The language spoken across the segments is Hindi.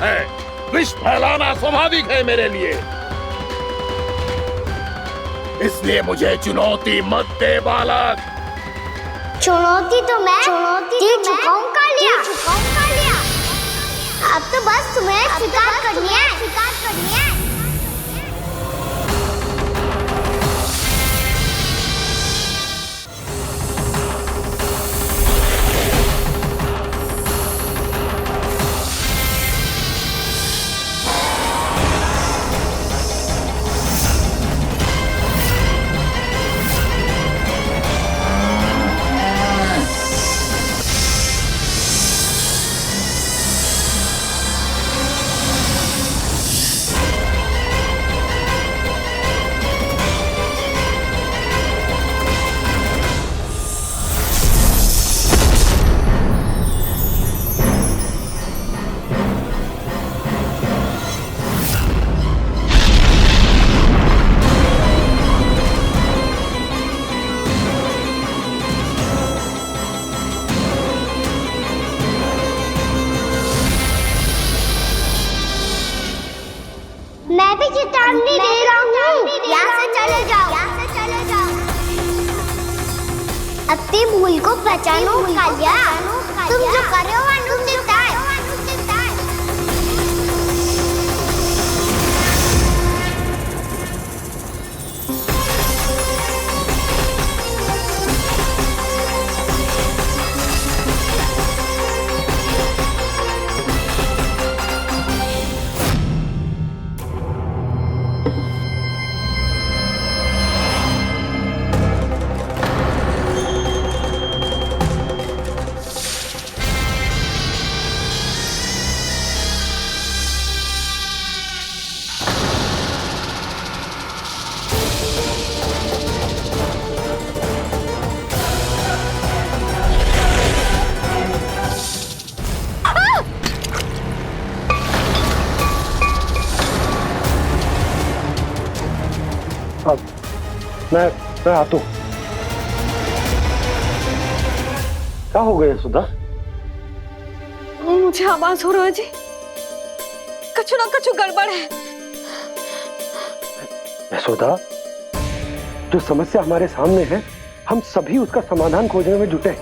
है। विष फैलाना स्वाभाविक है मेरे लिए, इसलिए मुझे चुनौती मत दे बालक। चुनौती तो मैं दे चुका हूं कालिया। अब तो बस तुम्हें स्वीकार करनी है। मैं भी चेतावनी दे रहा हूँ, यहाँ से चले जाओ। अपनी भूल को पहचानो कालिया, तुम जो कर रहे हो अनुचित है। मैं आता हूँ। क्या हो गया सुधा? मुझे आवाज हो रहा है जी, कछु ना कछु गड़बड़ है। यशोदा, जो समस्या हमारे सामने है, हम सभी उसका समाधान खोजने में जुटे हैं।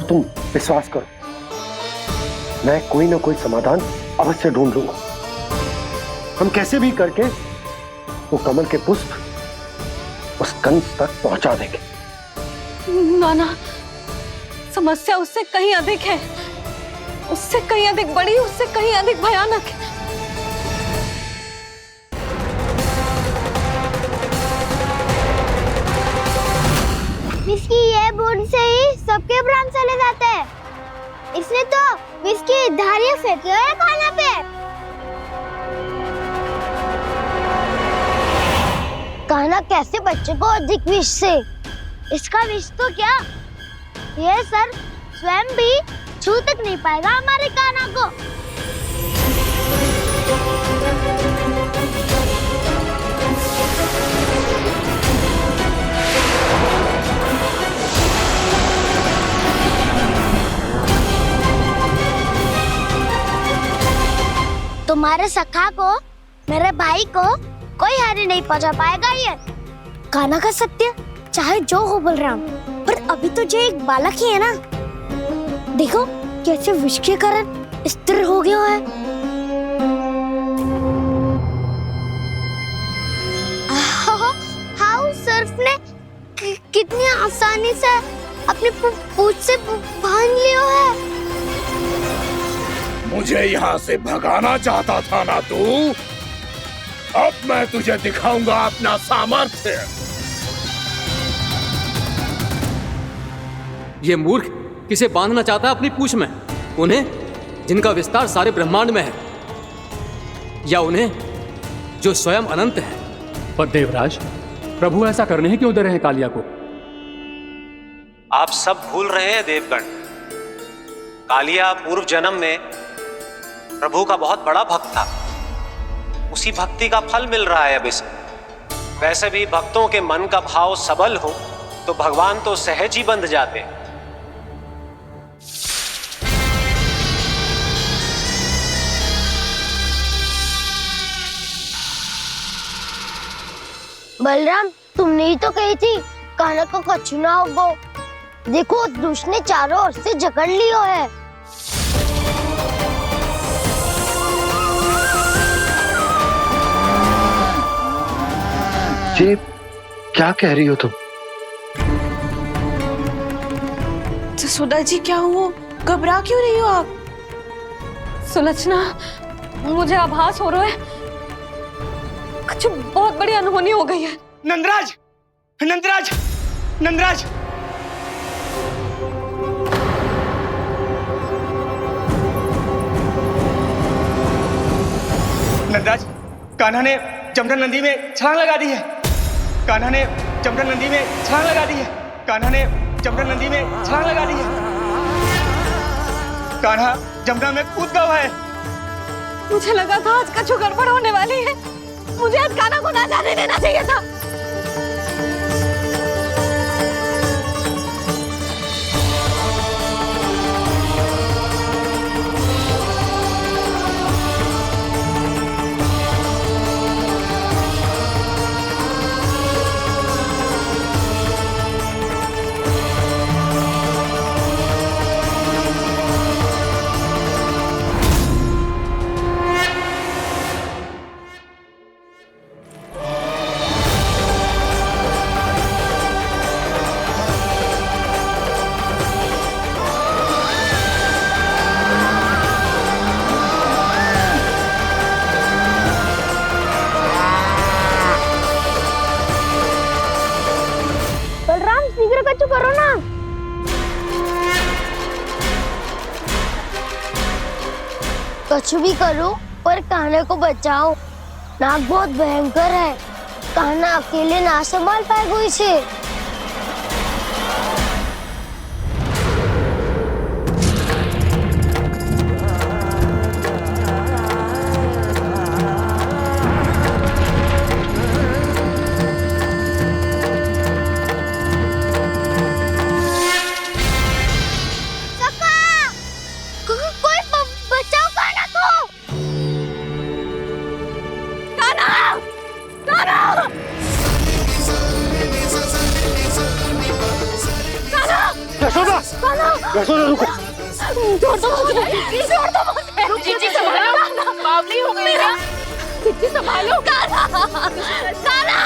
तुम विश्वास करो, मैं कोई ना कोई समाधान अवश्य ढूंढ लूंगा। हम कैसे भी करके वो कमल के पुष्प उस कंस तक पहुंचा देंगे। नाना, समस्या उससे कहीं अधिक है, उससे कहीं अधिक बड़ी, उससे कहीं अधिक भयानक है। विस्की ये बूंद से ही सबके प्राण चले जाते हैं। इसने तो विस्की धारियां फेंकी है खाना पे। कान्हा कैसे बच्चे को अधिक विष से? इसका विष तो क्या, ये सर स्वयं भी छू तक नहीं पाएगा हमारे कान्हा को। तुम्हारे सखा को, मेरे भाई को कोई हानि नहीं पहुंचा पाएगा। ये कान्हा का सत्य चाहे जो हो बलराम, पर अभी तो जो एक बालक ही है ना। देखो कैसे विष के कारण स्थिर हो गया है। हाउ सर्फ ने कितनी आसानी से अपनी पूंछ से बांध लिया है। मुझे यहाँ से भगाना चाहता था ना तू? अब मैं तुझे दिखाऊंगा अपना सामर्थ्य। ये मूर्ख किसे बांधना चाहता है अपनी पूंछ में? उन्हें जिनका विस्तार सारे ब्रह्मांड में है, या उन्हें जो स्वयं अनंत है? पर देवराज, प्रभु ऐसा करने ही क्यों दे रहे हैं कालिया को? आप सब भूल रहे हैं देवगण, कालिया पूर्व जन्म में प्रभु का बहुत बड़ा भक्त था। उसी भक्ति का फल मिल रहा है अब इसे। वैसे भी भक्तों के मन का भाव सबल हो तो भगवान तो सहज ही बंध जाते। बलराम, तुमने ही तो कही थी कान्हा को कछु ना होगो। देखो दुष्ट ने चारों ओर से जकड़ लियो है। ये क्या कह रही हो तुम? जसोदा जी क्या हुआ? घबरा क्यों रही हो आप? सुलक्षणा, मुझे आभास हो रहा है कुछ बहुत बड़ी अनहोनी हो गई है। नंदराज, नंदराज, नंदराज! नंदराज, कान्हा ने जमदग्नि नदी में छलांग लगा दी है। कान्हा ने जमदग्नि नदी में छलांग लगा दी है। कान्हा ने जमदग्नि नदी में छलांग लगा दी है। कान्हा जमुना में कूद गया है। मुझे लगा था आज कछु गड़बड़ होने वाली है। मुझे आज कान्हा को ना जाने देना चाहिए था। कछु करो ना। कछु भी करो पर कान्हा को बचाओ। नाग बहुत भयंकर है। कान्हा अकेले ना संभाल पाएगा इसे। यशोदा रुको। छोड़ दो मुझे, छोड़ दो मुझे। जीजी संभालो, बावली हो गई ना। जीजी संभालो। कान्हा, कान्हा।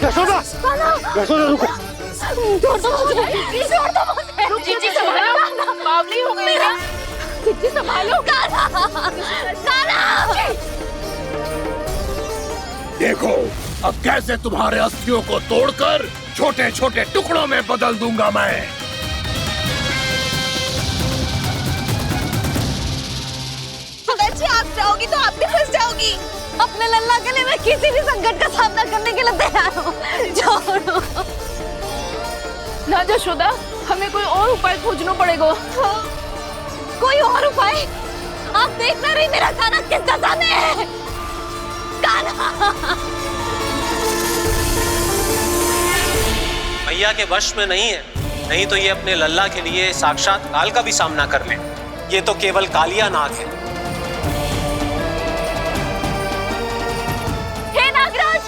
यशोदा, यशोदा रुको। छोड़ दो मुझे, छोड़ दो मुझे। जीजी संभालो, बावली हो गई ना। जीजी संभालो। कान्हा, कान्हा। देखो अब कैसे तुम्हारे अस्थियों को तोड़कर छोटे छोटे टुकड़ों में बदल दूंगा मैं। जी आप जाओगी तो आप भी फंस जाओगी। अपने लल्ला के लिए मैं किसी भी संकट का सामना करने के लिए तैयार हूँ। छोड़ो ना जशोदा, हमें कोई और उपाय खोजना पड़ेगा। कोई और उपाय? आप देख ना रही मेरा कान्हा किस दशा में है। कान्हा मैया के वश में नहीं है, नहीं तो ये अपने लल्ला के लिए साक्षात काल का भी सामना कर ले। ये तो केवल कालिया नाग है। हे नागराज,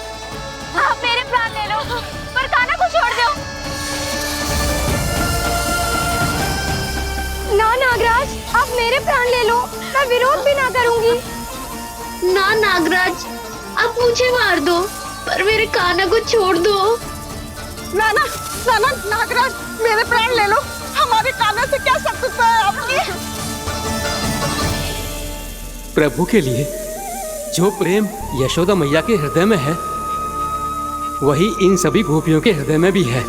आप मेरे प्राण ले लो पर कान्हा को छोड़ दो। ना नागराज, आप मेरे प्राण ले लो, मैं विरोध भी ना करूंगी। ना नागराज, आप मुझे मार दो पर मेरे कान्हा को छोड़ दो। ना ना ना ना नागराज, मेरे प्राण ले लो। हमारे कान्हा से क्या शत्रुता है आपकी? प्रभु के लिए जो प्रेम यशोदा मैया के हृदय में है, वही इन सभी गोपियों के हृदय में भी है।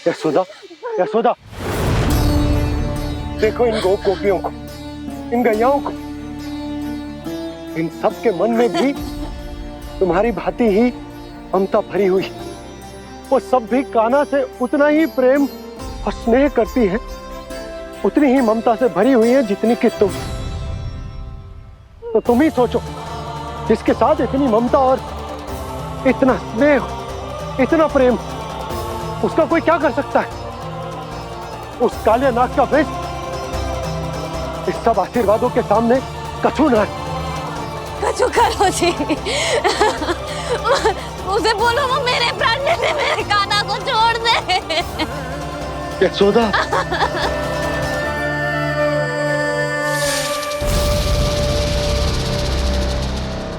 यशोदा, यशोदा, देखो इन गोप गोपियों को, इन गैयाओं को, इन सब के मन में भी तुम्हारी भांति ही ममता भरी हुई। वो सब भी कान्हा से उतना ही प्रेम और स्नेह करती है, उतनी ही ममता से भरी हुई है जितनी कि तुम। तो तुम ही सोचो, जिसके साथ इतनी ममता और इतना स्नेह, इतना प्रेम, उसका कोई क्या कर सकता है? उस काले नाग का वेश इस सब आशीर्वादों के सामने कछु न है। कछु करो जी। उसे बोलो वो मेरे प्राण में से मेरे कान्हा को छोड़ दे। यशोदा,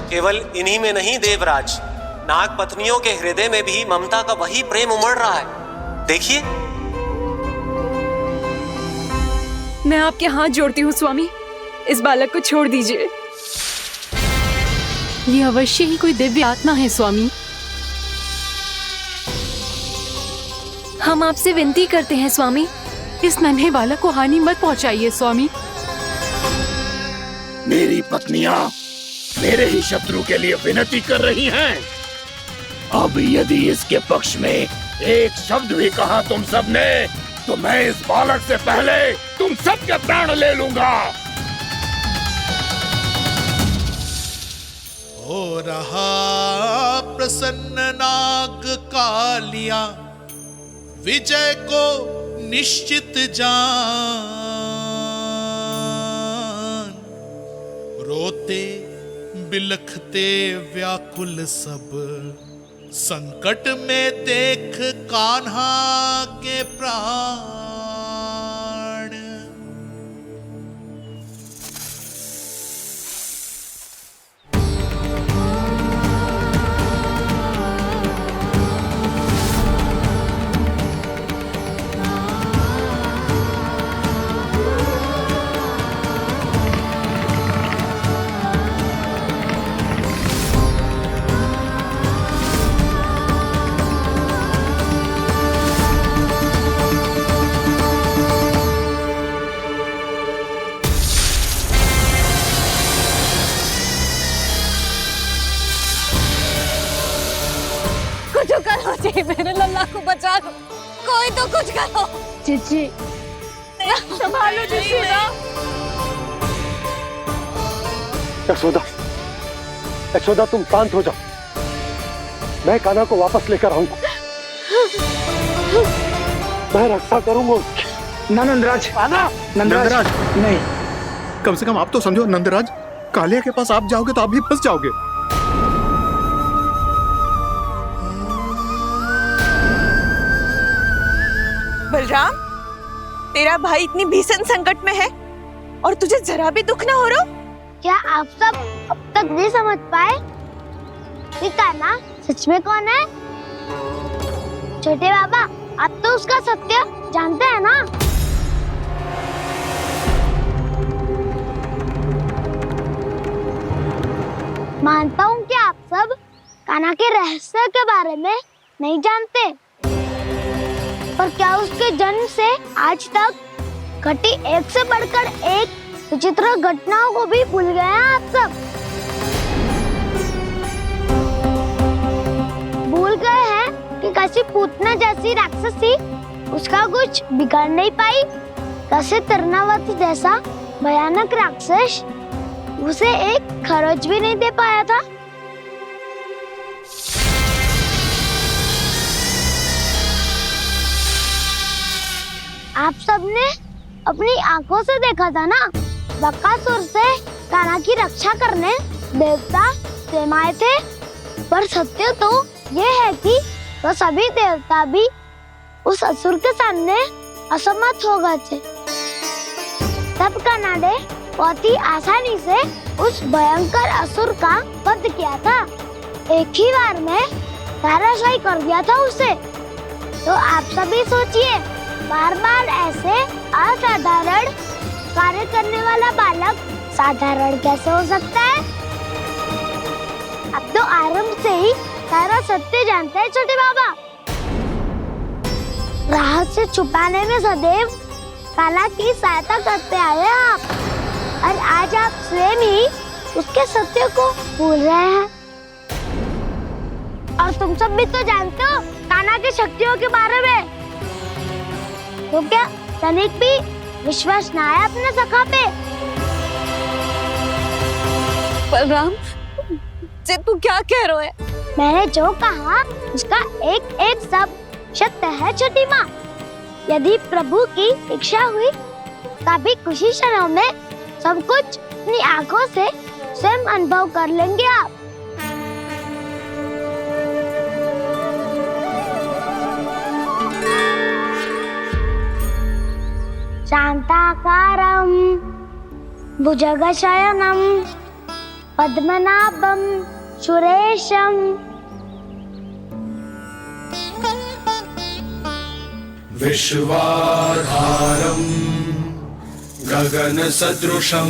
केवल इन्हीं में नहीं देवराज, नाग पत्नियों के हृदय में भी ममता का वही प्रेम उमड़ रहा है। देखिए। मैं आपके हाथ जोड़ती हूँ स्वामी, इस बालक को छोड़ दीजिए। ये अवश्य ही कोई दिव्य आत्मा है स्वामी। हम आपसे विनती करते हैं स्वामी, इस नन्हे बालक को हानि मत पहुंचाइए स्वामी। मेरी पत्नियां मेरे ही शत्रु के लिए विनती कर रही हैं। अब यदि इसके पक्ष में एक शब्द भी कहा तुम सबने, तो मैं इस बालक से पहले तुम सबके प्राण ले लूंगा। हो रहा प्रसन्न नाग कालिया, विजय को निश्चित जान। रोते बिलखते व्याकुल सब, संकट में देख कान्हा के प्राण। मेरे लल्ला को बचा लो, कोई तो कुछ करो। जीजी संभालो जीजी। यशोदा, यशोदा तुम शांत हो जाओ, मैं कान्हा को वापस लेकर आऊंगा। मैं रक्षा करूंगा उसकी। ना नंदराज, नंदराज नहीं। कम से कम आप तो समझो नंदराज, कालिया के पास आप जाओगे तो आप भी फंस जाओगे। बलराम, तेरा भाई इतनी भीषण संकट में है और तुझे जरा भी दुख ना हो रहा? क्या आप सब अब तक नहीं समझ पाए कि कान्हा सच में कौन है? छोटे बाबा, आप तो उसका सत्य जानते हैं ना? मानता हूँ कि आप सब कान्हा के रहस्य के बारे में नहीं जानते, पर क्या उसके जन्म से आज तक घटी एक से बढ़कर एक विचित्र घटनाओं को भी भूल गए हैं आप सब? भूल गए हैं कि कैसी पूतना जैसी राक्षसी उसका कुछ बिगाड़ नहीं पाई, कैसे तरनावती जैसा भयानक राक्षस उसे एक खरोच भी नहीं दे पाया था। आप सबने अपनी आंखों से देखा था ना, बकासुर से कान्हा की रक्षा करने देवता स्वयं आए थे। पर सत्य तो ये है कि वो सभी देवता भी उस असुर के सामने असमर्थ हो गए थे। तब कान्हा ने बहुत ही आसानी से उस भयंकर असुर का वध किया था। एक ही बार में धराशायी कर दिया था उसे। तो आप सभी सोचिए, बार बार ऐसे असाधारण कार्य करने वाला बालक साधारण कैसे हो सकता है? अब तो आरंभ से ही सारा सत्य जानते हैं छोटे बाबा। रहस्य छुपाने में सदैव काला की सहायता करते आए आप, और आज आप स्वयं ही उसके सत्य को भूल रहे हैं। और तुम सब भी तो जानते हो कान्हा की शक्तियों के बारे में। तो क्या तनिक भी विश्वास ना है अपने सखा पे? बलराम, जे तू क्या कह रहे है? मैंने जो कहा उसका एक एक शब्द सत्य है छोटी माँ। यदि प्रभु की इच्छा हुई तभी कुछ ही क्षणों में सब कुछ अपनी आंखों से स्वयं अनुभव कर लेंगे आप। शांताकारं भुजगशयनं पद्मनाभं सुरेशं विश्वाधारं गगनसदृशं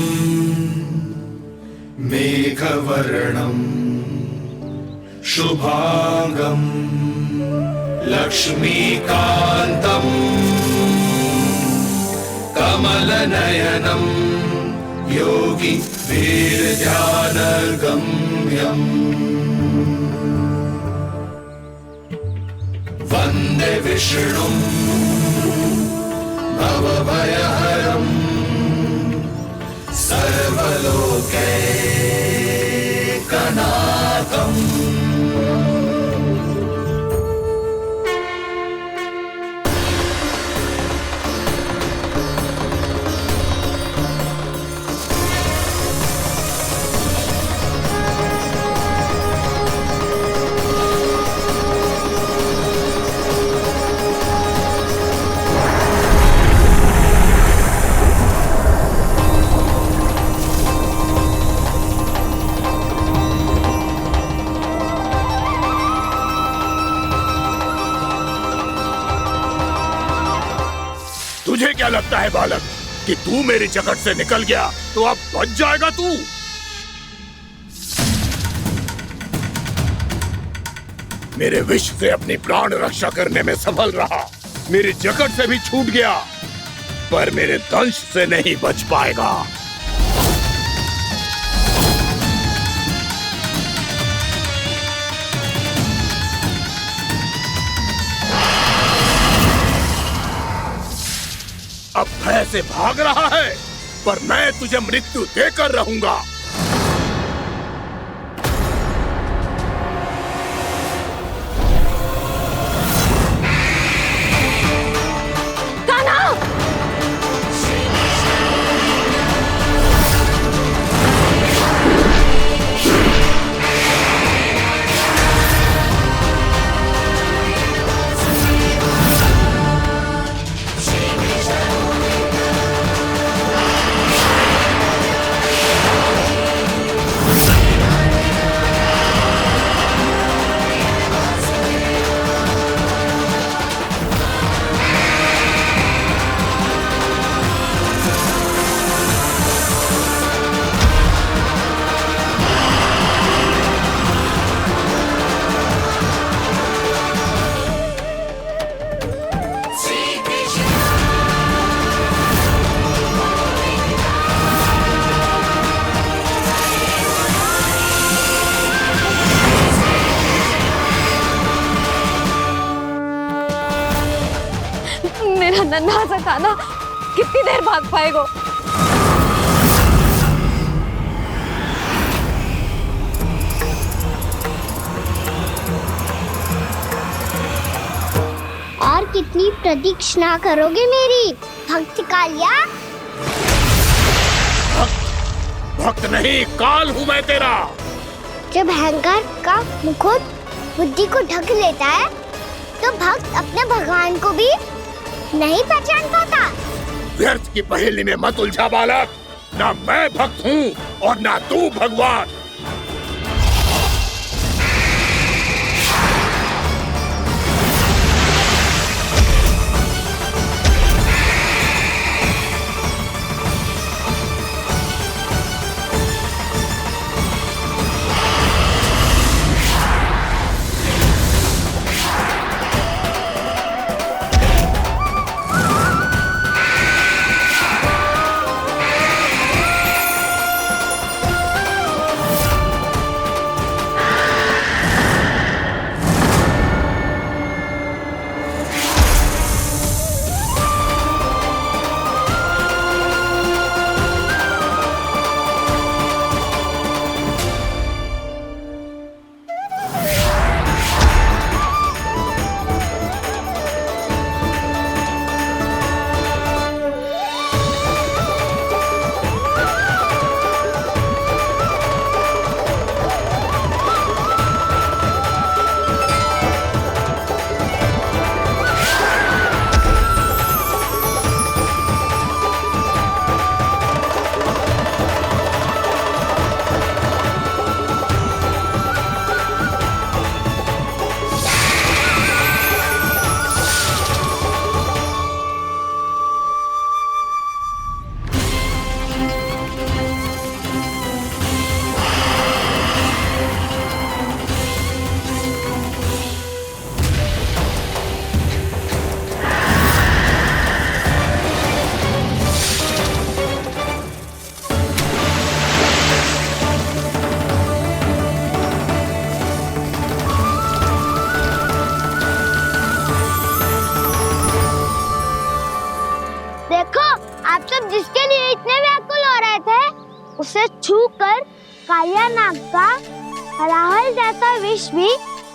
मेघवर्णं शुभांगं लक्ष्मीकान्तं कमलनयनं योगी वीरध्यानगम्यं वन्दे विष्णुं भवभयहरं सर्वलोकैकनाथम्। तुझे क्या लगता है बालक कि तू मेरी जकड़ से निकल गया तो अब बच जाएगा तू? मेरे विष से अपनी प्राण रक्षा करने में सफल रहा, मेरी जकड़ से भी छूट गया, पर मेरे दंश से नहीं बच पाएगा। अब भय से भाग रहा है, पर मैं तुझे मृत्यु देकर रहूंगा। मेरा नन्हा सा कान्हा कितनी देर भाग पाएगा? और कितनी प्रतीक्षा करोगे मेरी भक्त कालिया? भक्त नहीं, काल हूँ मैं तेरा। जब अहंकार का मुकुट बुद्धि को ढक लेता है तो भक्त अपने भगवान को भी नहीं पहचान पाता। व्यर्थ की पहेली में मत उलझा बालक, ना मैं भक्त हूँ और ना तू भगवान। उसे छूकर कालिया नाग का हलाहल जैसा विष भी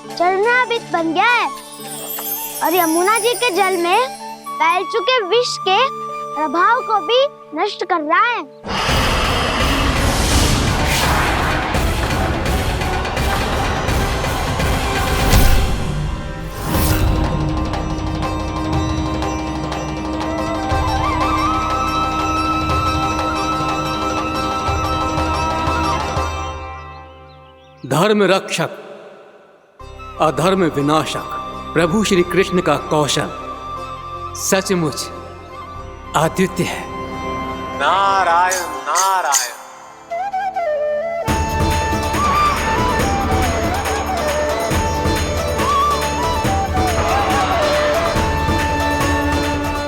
चरणामृत बन गया है और यमुना जी के जल में फैल चुके विष के प्रभाव को भी नष्ट कर रहा है। धर्म रक्षक अधर्म विनाशक प्रभु श्री कृष्ण का कौशल सचमुच अद्वितीय है। नारायण नारायण।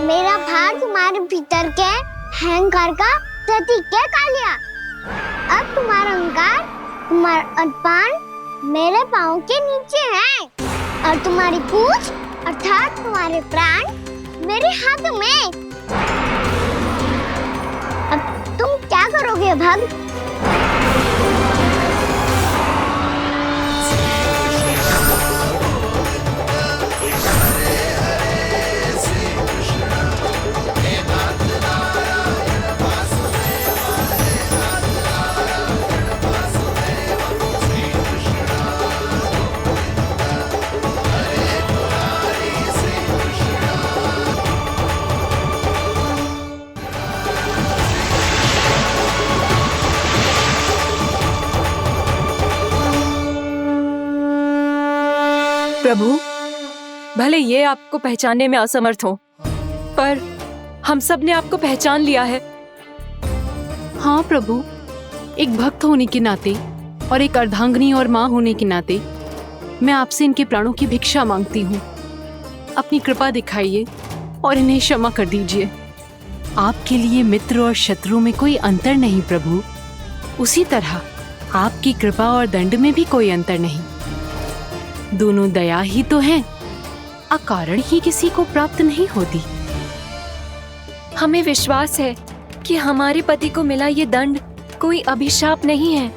मेरा भाग तुम्हारे भीतर के अहंकार का प्रतीक है कालिया। अब तुम्हारा अहंकार, तुम्हारा अर्पण मेरे पाँव के नीचे है और तुम्हारी पूंछ अर्थात तुम्हारे प्राण मेरे हाथ में। अब तुम क्या करोगे भक्त? प्रभु, भले ये आपको पहचानने में असमर्थ हो, पर हम सब ने आपको पहचान लिया है। हाँ प्रभु, एक भक्त होने के नाते और एक अर्धांगिनी और माँ होने के नाते मैं आपसे इनके प्राणों की भिक्षा मांगती हूँ। अपनी कृपा दिखाइए और इन्हें क्षमा कर दीजिए। आपके लिए मित्र और शत्रु में कोई अंतर नहीं प्रभु। उसी तरह आपकी कृपा और दंड में भी कोई अंतर नहीं। दोनों दया ही तो हैं, अकारण ही किसी को प्राप्त नहीं होती। हमें विश्वास है कि हमारे पति को मिला ये दंड कोई अभिशाप नहीं है,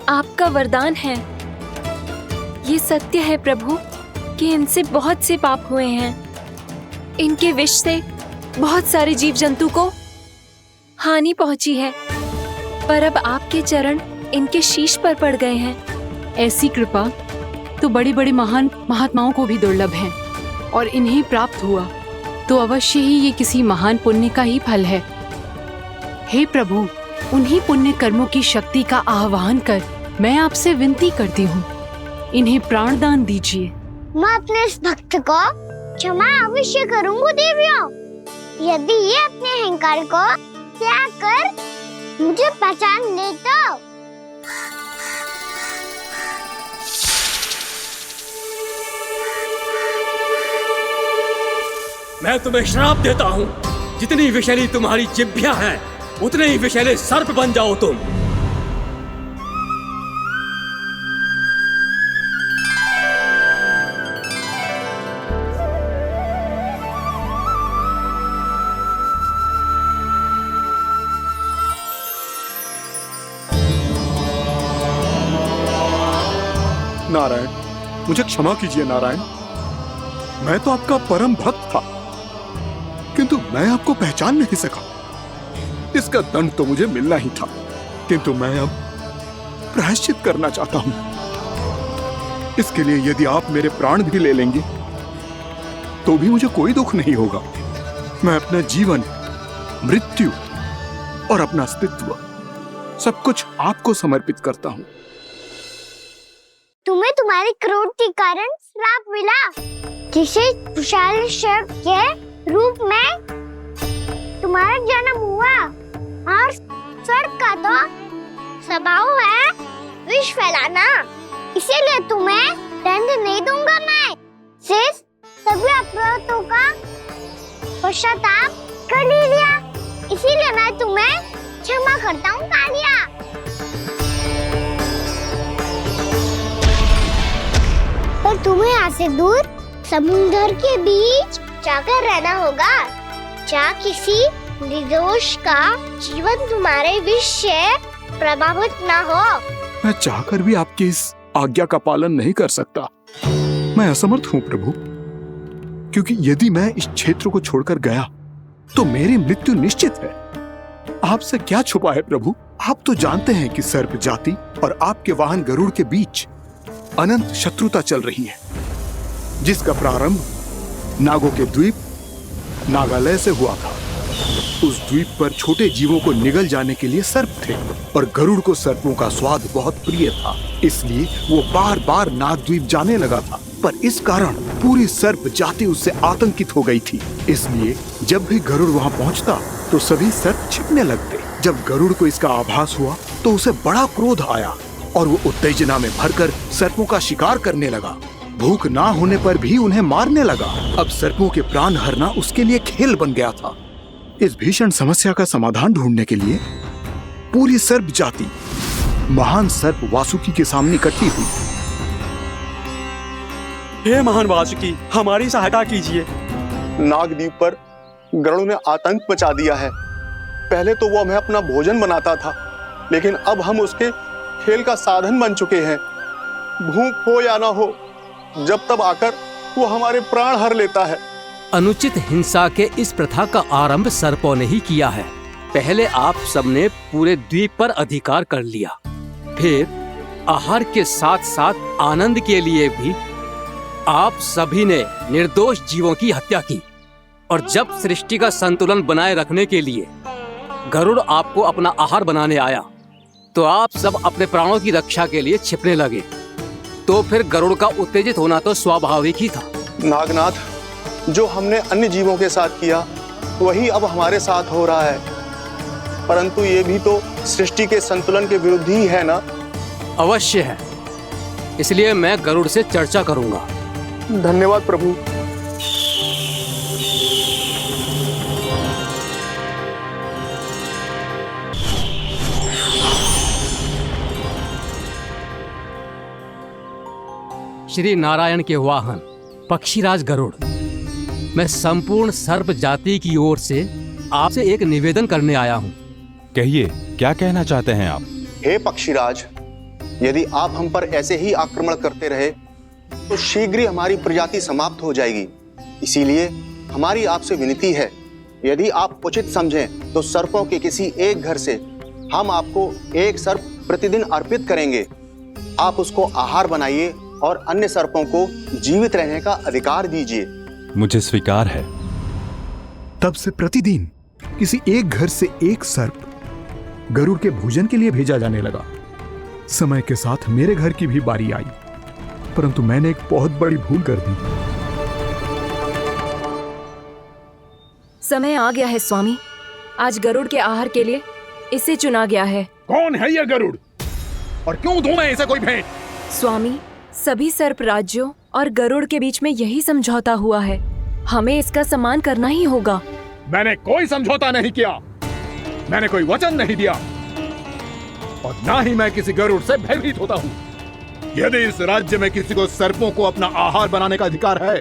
आपका वरदान है। ये सत्य है प्रभु कि इनसे बहुत से पाप हुए हैं। इनके विष से बहुत सारे जीव जंतु को हानि पहुंची है, पर अब आपके चरण इनके शीश पर पड़ गए हैं। ऐसी कृपा तो बड़े बड़े महान महात्माओं को भी दुर्लभ है, और इन्हें प्राप्त हुआ तो अवश्य ही ये किसी महान पुण्य का ही फल है। हे प्रभु, उन्हीं पुण्य कर्मों की शक्ति का आह्वान कर मैं आपसे विनती करती हूँ, इन्हें प्राणदान दीजिए। मैं अपने इस भक्त को क्षमा अवश्य करूंगी देवियों, यदि ये अपने अहंकार को त्याग कर मुझे पहचान ले तो। मैं तुम्हें श्राप देता हूँ, जितनी विषैली तुम्हारी जिह्वा है उतने ही विषैले सर्प बन जाओ तुम। नारायण, मुझे क्षमा कीजिए नारायण। मैं तो आपका परम भक्त था, किंतु मैं आपको पहचान नहीं सका। इसका दंड तो मुझे मिलना ही था, किंतु मैं अब प्रायश्चित करना चाहता हूं। इसके लिए यदि आप मेरे प्राण भी ले लेंगे तो भी मुझे कोई दुख नहीं होगा। मैं अपना जीवन, मृत्यु और अपना अस्तित्व सब कुछ आपको समर्पित करता हूं। तुम्हें तुम्हारी क्रोध के कारण श्राप मिला, जिसे विशाल सर्प के रूप में तुम्हारा जन्म हुआ, और सर्प का तो स्वभाव है विष फैलाना। इसीलिए तुम्हें दंड नहीं दूंगा मैं, सिर्फ सभी अपराधों का पश्चाताप कर लिया। इसीलिए मैं तुम्हें क्षमा करता हूँ कालिया। पर तुम्हें यहाँ से दूर समुद्र के बीच जाकर रहना होगा, जहाँ किसी निर्दोष का जीवन तुम्हारे विष से प्रभावित ना हो। मैं चाहकर भी आपकी इस आज्ञा का पालन नहीं कर सकता। मैं असमर्थ हूं प्रभु, क्योंकि यदि मैं इस क्षेत्र को छोड़कर गया तो मेरी मृत्यु निश्चित है। आपसे क्या छुपा है प्रभु? आप तो जानते हैं कि सर्प जाति और आपके वाहन गरुड़ के बीच अनंत शत्रुता चल रही है, जिसका प्रारंभ नागों के द्वीप नागालय से हुआ था। उस द्वीप पर छोटे जीवों को निगल जाने के लिए सर्प थे और गरुड़ को सर्पों का स्वाद बहुत प्रिय था, इसलिए वो बार बार नागद्वीप जाने लगा था। पर इस कारण पूरी सर्प जाति उससे आतंकित हो गई थी, इसलिए जब भी गरुड़ वहां पहुंचता तो सभी सर्प छिपने लगते। जब गरुड़ को इसका आभास हुआ तो उसे बड़ा क्रोध आया और वो उत्तेजना में भरकर सर्पों का शिकार करने लगा। भूख ना होने पर भी उन्हें मारने लगा। अब सर्पों के प्राण हरना उसके लिए खेल बन गया था। इस भीषण समस्या का समाधान ढूंढने के लिए पूरी सर्प जाति महान सर्प वासुकी के सामने इकट्ठी हुई। हे महान वासुकी, हमारी सहायता कीजिए। नागद्वीप पर गरुड़ ने आतंक मचा दिया है। पहले तो वो हमें अपना भोजन बनाता था, लेकिन अब हम उसके खेल का साधन बन चुके हैं। भूख हो या ना हो, जब तब आकर वो हमारे प्राण हर लेता है। अनुचित हिंसा के इस प्रथा का आरंभ सर्पों ने ही किया है। पहले आप सबने पूरे द्वीप पर अधिकार कर लिया, फिर आहार के साथ साथ आनंद के लिए भी आप सभी ने निर्दोष जीवों की हत्या की। और जब सृष्टि का संतुलन बनाए रखने के लिए गरुड़ आपको अपना आहार बनाने आया, तो आप सब अपने प्राणों की रक्षा के लिए छिपने लगे। तो फिर गरुड़ का उत्तेजित होना तो स्वाभाविक ही था। नागनाथ, जो हमने अन्य जीवों के साथ किया वही अब हमारे साथ हो रहा है, परंतु ये भी तो सृष्टि के संतुलन के विरुद्ध ही है ना? अवश्य है, इसलिए मैं गरुड़ से चर्चा करूंगा। धन्यवाद प्रभु। श्री नारायण के वाहन पक्षीराज गरुड़, मैं संपूर्ण सर्प जाति की ओर से आपसे एक निवेदन करने आया हूँ। कहिए, क्या कहना चाहते हैं आप? हे पक्षीराज, यदि आप हम पर ऐसे ही आक्रमण करते रहे तो शीघ्र ही हमारी प्रजाति समाप्त हो जाएगी। इसीलिए हमारी आपसे विनती है, यदि आप उचित समझें तो सर्पों के किसी एक घर से हम आपको एक सर्प प्रतिदिन अर्पित करेंगे। आप उसको आहार बनाइए और अन्य सर्पों को जीवित रहने का अधिकार दीजिए। मुझे स्वीकार है। तब से प्रतिदिन किसी एक घर से एक सर्प गरुड़ के भोजन के लिए भेजा जाने लगा। समय के साथ मेरे घर की भी बारी आई, परंतु मैंने एक बहुत बड़ी भूल कर दी। समय आ गया है स्वामी, आज गरुड़ के आहार के लिए इसे चुना गया है। कौन है यह गरुड़ और क्यों दूं मैं इसे कोई भेंट? स्वामी, सभी सर्प राज्यों और गरुड़ के बीच में यही समझौता हुआ है, हमें इसका सम्मान करना ही होगा। मैंने कोई समझौता नहीं किया, मैंने कोई वचन नहीं दिया और ना ही मैं किसी गरुड़ से भयभीत होता हूँ। यदि इस राज्य में किसी को सर्पों को अपना आहार बनाने का अधिकार है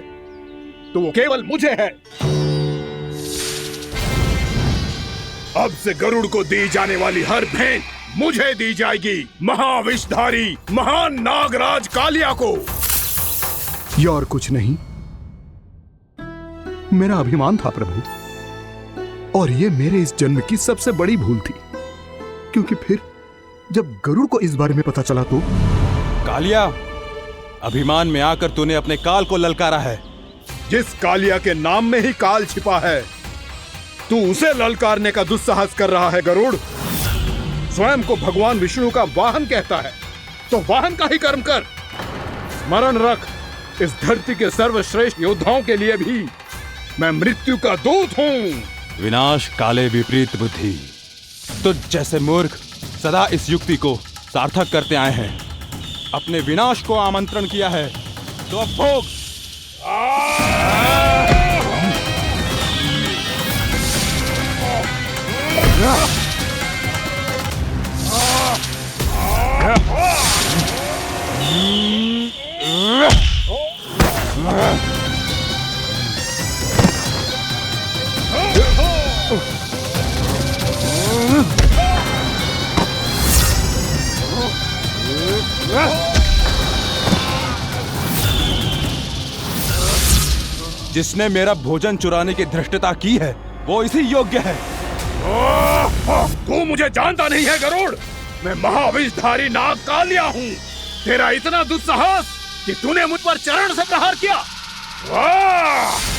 तो वो केवल मुझे है। अब से गरुड़ को दी जाने वाली हर भेंट मुझे दी जाएगी, महाविषधारी महान नागराज कालिया को। यह और कुछ नहीं, मेरा अभिमान था प्रभु, और ये मेरे इस जन्म की सबसे बड़ी भूल थी, क्योंकि फिर जब गरुड़ को इस बारे में पता चला तो। कालिया, अभिमान में आकर तूने अपने काल को ललकारा है। जिस कालिया के नाम में ही काल छिपा है, तू उसे ललकारने का दुस्साहस कर रहा है गरुड़। स्वयं को भगवान विष्णु का वाहन कहता है तो वाहन का ही कर्म कर। स्मरण रख, इस धरती के सर्वश्रेष्ठ योद्धाओं के लिए भी मैं मृत्यु का दूत हूँ। विनाश काले विपरीत बुद्धि, तुझ जैसे मूर्ख सदा इस युक्ति को सार्थक करते आए हैं। अपने विनाश को आमंत्रण किया है तो अब भोग। जिसने मेरा भोजन चुराने की धृष्टता की है वो इसी योग्य है। तू मुझे जानता नहीं है गरुड़, मैं महाविषधारी नाग कालिया हूँ। तेरा इतना दुस्साहस कि तूने मुझ पर चरण से प्रहार किया। वाह!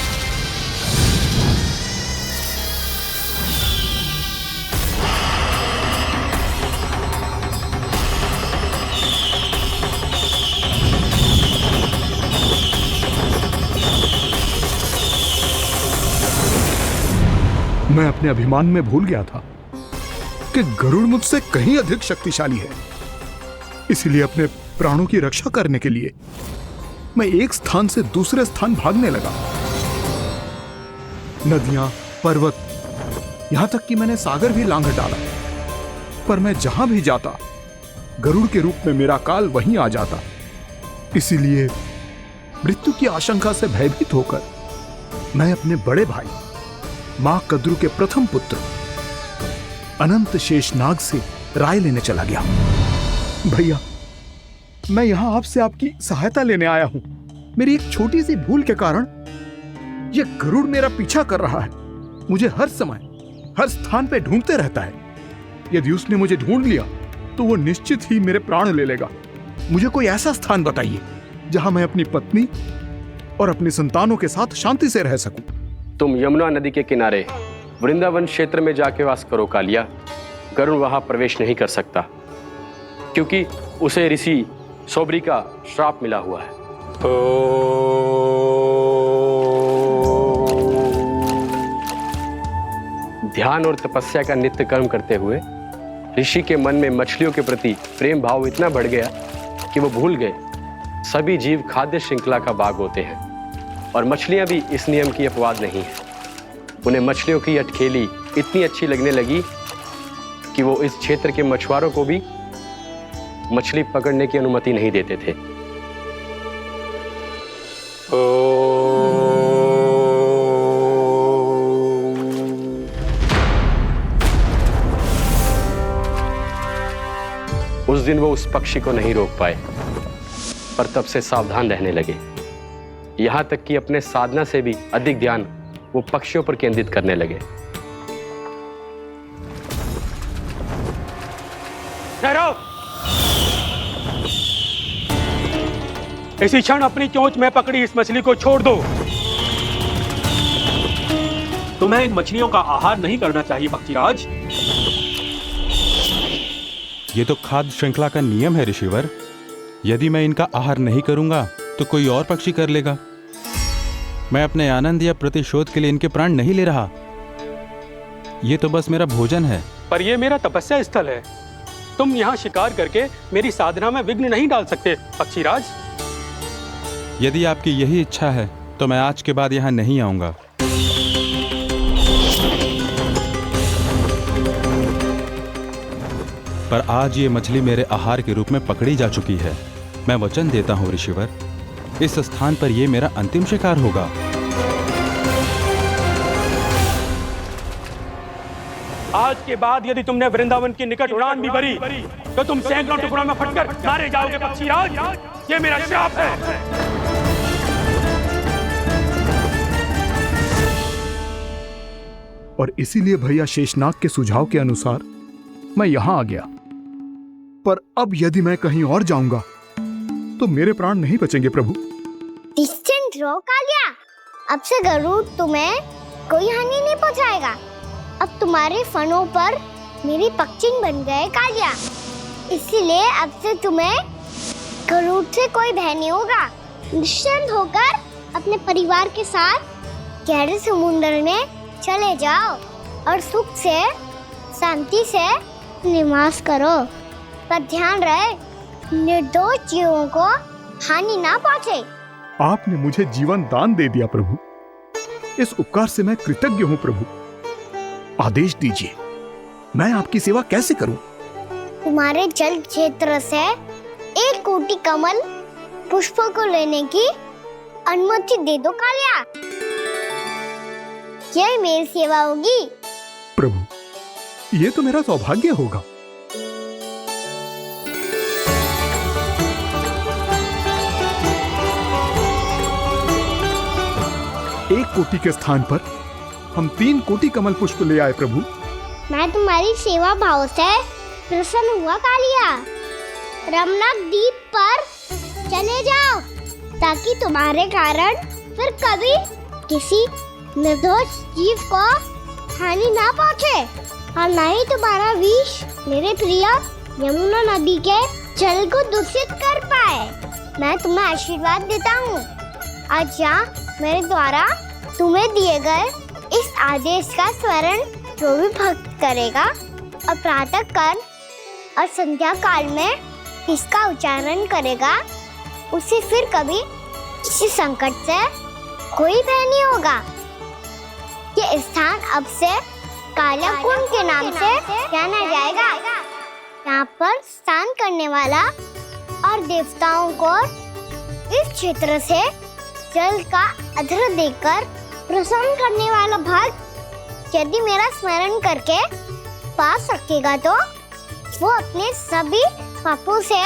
मैं अपने अभिमान में भूल गया था कि गरुड़ मुझसे कहीं अधिक शक्तिशाली है। इसलिए अपने प्राणों की रक्षा करने के लिए मैं एक स्थान से दूसरे स्थान भागने लगा। नदियां, पर्वत, यहां तक कि मैंने सागर भी लांघ डाला, पर मैं जहां भी जाता गरुड़ के रूप में मेरा काल वहीं आ जाता। इसीलिए मृत्यु की आशंका से भयभीत होकर मैं अपने बड़े भाई मां कद्रू के प्रथम पुत्र अनंत शेषनाग से राय लेने चला गया। भैया, मैं यहां आपसे आपकी सहायता लेने आया हूं। मेरी एक छोटी सी भूल के कारण यह गरुड़ मेरा पीछा कर रहा है। मुझे हर समय हर स्थान पे ढूंढते रहता है। यदि उसने मुझे ढूंढ लिया तो वो निश्चित ही मेरे प्राण ले लेगा। मुझे कोई ऐसा स्थान बताइए जहां मैं अपनी पत्नी और अपनी संतानों के साथ शांति से रह सकूं। तुम यमुना नदी के किनारे वृंदावन क्षेत्र में जाके वास करो कालिया। गरुड़ वहां प्रवेश नहीं कर सकता क्योंकि उसे ऋषि सोबरी का श्राप मिला हुआ है। ध्यान और तपस्या का नित्य कर्म करते हुए ऋषि के मन में मछलियों के प्रति प्रेम भाव इतना बढ़ गया कि वो भूल गए सभी जीव खाद्य श्रृंखला का भाग होते हैं और मछलियां भी इस नियम की अपवाद नहीं है। उन्हें मछलियों की अटखेली इतनी अच्छी लगने लगी कि वो इस क्षेत्र के मछुआरों को भी मछली पकड़ने की अनुमति नहीं देते थे। उस दिन वो उस पक्षी को नहीं रोक पाए, पर तब से सावधान रहने लगे। यहां तक कि अपने साधना से भी अधिक ध्यान वो पक्षियों पर केंद्रित करने लगे। ठहरो! इसी क्षण अपनी चोंच में पकड़ी इस मछली को छोड़ दो। तुम्हें इन मछलियों का आहार नहीं करना चाहिए पक्षीराज। ये तो खाद्य श्रृंखला का नियम है ऋषिवर। यदि मैं इनका आहार नहीं करूंगा तो कोई और पक्षी कर लेगा। मैं अपने आनंद या प्रतिशोध के लिए इनके प्राण नहीं ले रहा। ये तो बस मेरा भोजन है। पर यह मेरा तपस्या स्थल है। तुम यहाँ शिकार करके मेरी साधना में विघ्न नहीं डाल सकते पक्षीराज। यदि आपकी यही इच्छा है तो मैं आज के बाद यहाँ नहीं आऊंगा। पर आज ये मछली मेरे आहार के रूप में पकड़ी जा चुकी है। मैं वचन देता हूँ ऋषिवर, इस स्थान पर यह मेरा अंतिम शिकार होगा। आज के बाद यदि तुमने वृंदावन की निकट उड़ान भी भरी तो तुम सैकड़ों टुकड़ों में फटकर मारे जाओगे पक्षीराज। ये मेरा श्राप है। और इसीलिए भैया शेषनाग के सुझाव के अनुसार मैं यहां आ गया। पर अब यदि मैं कहीं और जाऊंगा तो मेरे प्राण नहीं बचेंगे प्रभु। निश्चिंत रहो कालिया, अब से गरुड़ तुम्हें कोई हानि नहीं पहुंचाएगा। अब तुम्हारे फनों पर मेरी पक्षिन बन गए कालिया, इसीलिए अब से तुम्हें गरुड़ से कोई भय नहीं होगा। निश्चिंत होकर अपने परिवार के साथ गहरे समुद्र में चले जाओ और सुख से शांति से निवास करो। पर ध्यान रहे निर्दोष जीवों को हानि ना पहुंचे। आपने मुझे जीवन दान दे दिया प्रभु, इस उपकार से मैं कृतज्ञ हूँ प्रभु। आदेश दीजिए, मैं आपकी सेवा कैसे करूं? तुम्हारे जल क्षेत्र से 1 कोटि कमल पुष्पों को लेने की अनुमति दे दो कालिया। यही मेरी सेवा होगी। प्रभु, ये तो मेरा सौभाग्य होगा। 1 कोटि के स्थान पर हम 3 कोटि कमल पुष्प ले आए प्रभु। मैं तुम्हारी सेवा भाव से प्रसन्न हुआ कालिया। रमनक द्वीप पर चले जाओ ताकि तुम्हारे कारण फिर कभी किसी निर्दोष जीव को हानि ना पहुंचे और न ही तुम्हारा विष मेरे प्रिय यमुना नदी के जल को दूषित कर पाए। मैं तुम्हें आशीर्वाद देता हूँ। आज यहाँ मेरे द्वारा तुम्हें दिए गए इस आदेश का स्मरण जो भी भक्त करेगा और प्रातः काल और संध्या काल में इसका उच्चारण करेगा उसे फिर कभी किसी संकट से कोई भय नहीं होगा। ये स्थान अब से काला कुंड के नाम से जाना जाएगा। यहाँ पर स्नान करने वाला और देवताओं को इस क्षेत्र से जल का अधर देकर प्रसन्न करने वाला भक्त यदि मेरा स्मरण करके पास रखेगा तो वो अपने सभी पापों से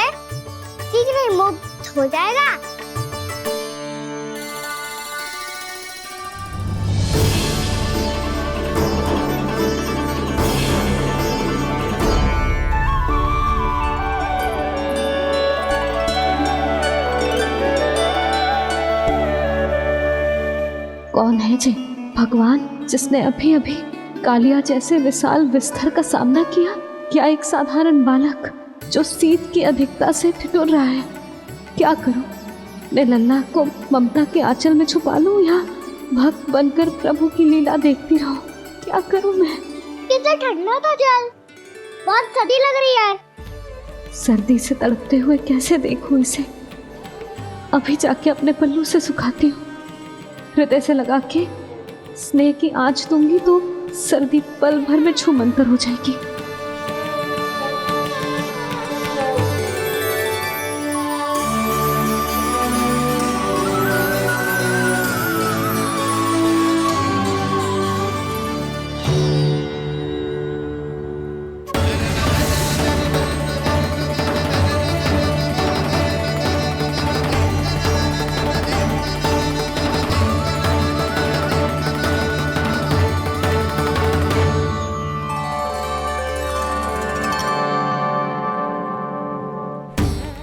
शीघ्र ही मुक्त हो जाएगा। कौन है जी भगवान जिसने अभी अभी कालिया जैसे विशाल विस्तर का सामना किया? क्या एक साधारण बालक जो शीत की अधिकता से ठिठुर रहा है? क्या करूं? मैं लल्ला को ममता के आंचल में छुपा लूं या भक्त बनकर प्रभु की लीला देखती रहूं? क्या करूं मैं? कितना ठंडा था जल, बहुत सर्दी लग रही है। सर्दी से तड़पते हुए कैसे देखूं इसे? अभी जाके अपने पल्लू से सुखाती हूँ। हृदय से लगा के स्नेह की आंच दूंगी तो सर्दी पल भर में छूमंतर हो जाएगी।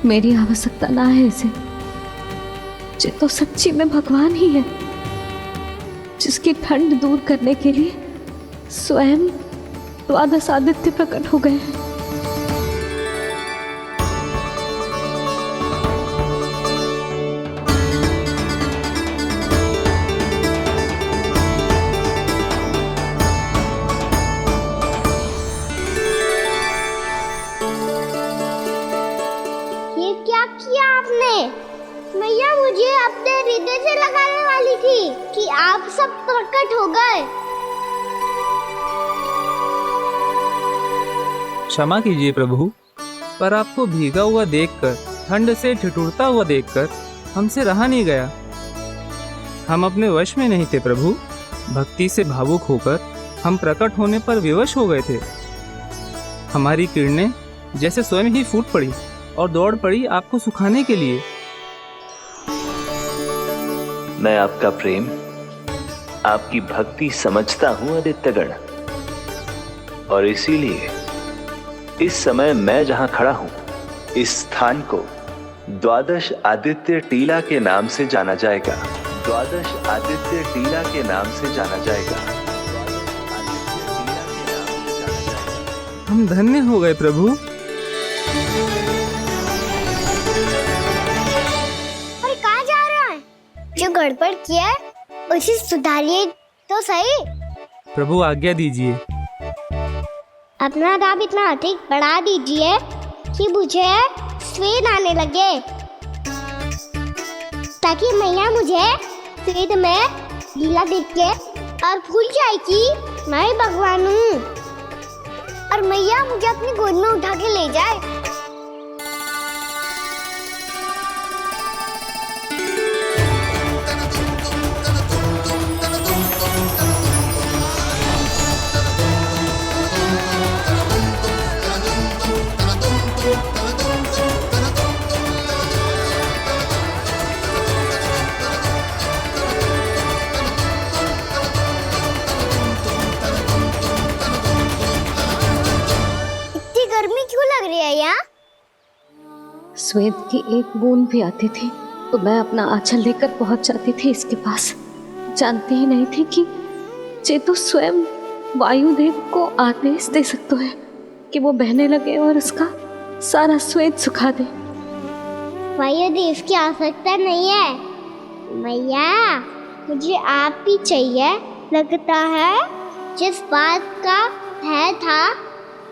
मेरी आवश्यकता ना है इसे। ये तो सच्ची में भगवान ही है जिसकी ठंड दूर करने के लिए स्वयं द्वादश आदित्य प्रकट हो गए हैं। मैया मुझे अपने हृदय से लगाने वाली थी कि आप सब प्रकट हो गए। क्षमा कीजिए प्रभु, पर आपको भीगा हुआ देखकर, ठंड से ठिठुरता हुआ देखकर हमसे रहा नहीं गया। हम अपने वश में नहीं थे प्रभु। भक्ति से भावुक होकर हम प्रकट होने पर विवश हो गए थे। हमारी किरणें जैसे स्वयं ही फूट पड़ी और दौड़ पड़ी आपको सुखाने के लिए। मैं आपका प्रेम, आपकी भक्ति समझता हूं आदित्यगण, और इसीलिए इस समय मैं जहां खड़ा हूं, इस स्थान को द्वादश आदित्य टीला के नाम से जाना जाएगा। द्वादश आदित्य टीला के नाम से जाना जाएगा। हम धन्य हो गए प्रभु। और कहाँ जा रहा है? जो गड़बड़ किया है उसे सुधारिए तो सही। प्रभु आज्ञा दीजिए। अपना दाब इतना अधिक बढ़ा दीजिए कि मुझे स्वेद आने लगे, ताकि मैया मुझे स्वेद में लीला देख के और भूल जाए कि मैं भगवान हूँ, और मैया मुझे अपनी गोद में उठा के ले जाए। श्वेत की एक बूंद भी आती थी तो मैं अपना आंचल लेकर पहुंच जाती थी इसके पास। जानती ही नहीं थी कि चेतु स्वयं वायुदेव को आदेश दे सकता है कि वो बहने लगे और उसका सारा श्वेत सुखा दे। वायुदेव की आवश्यकता नहीं है मैया, मुझे आप ही चाहिए। लगता है जिस बात का है था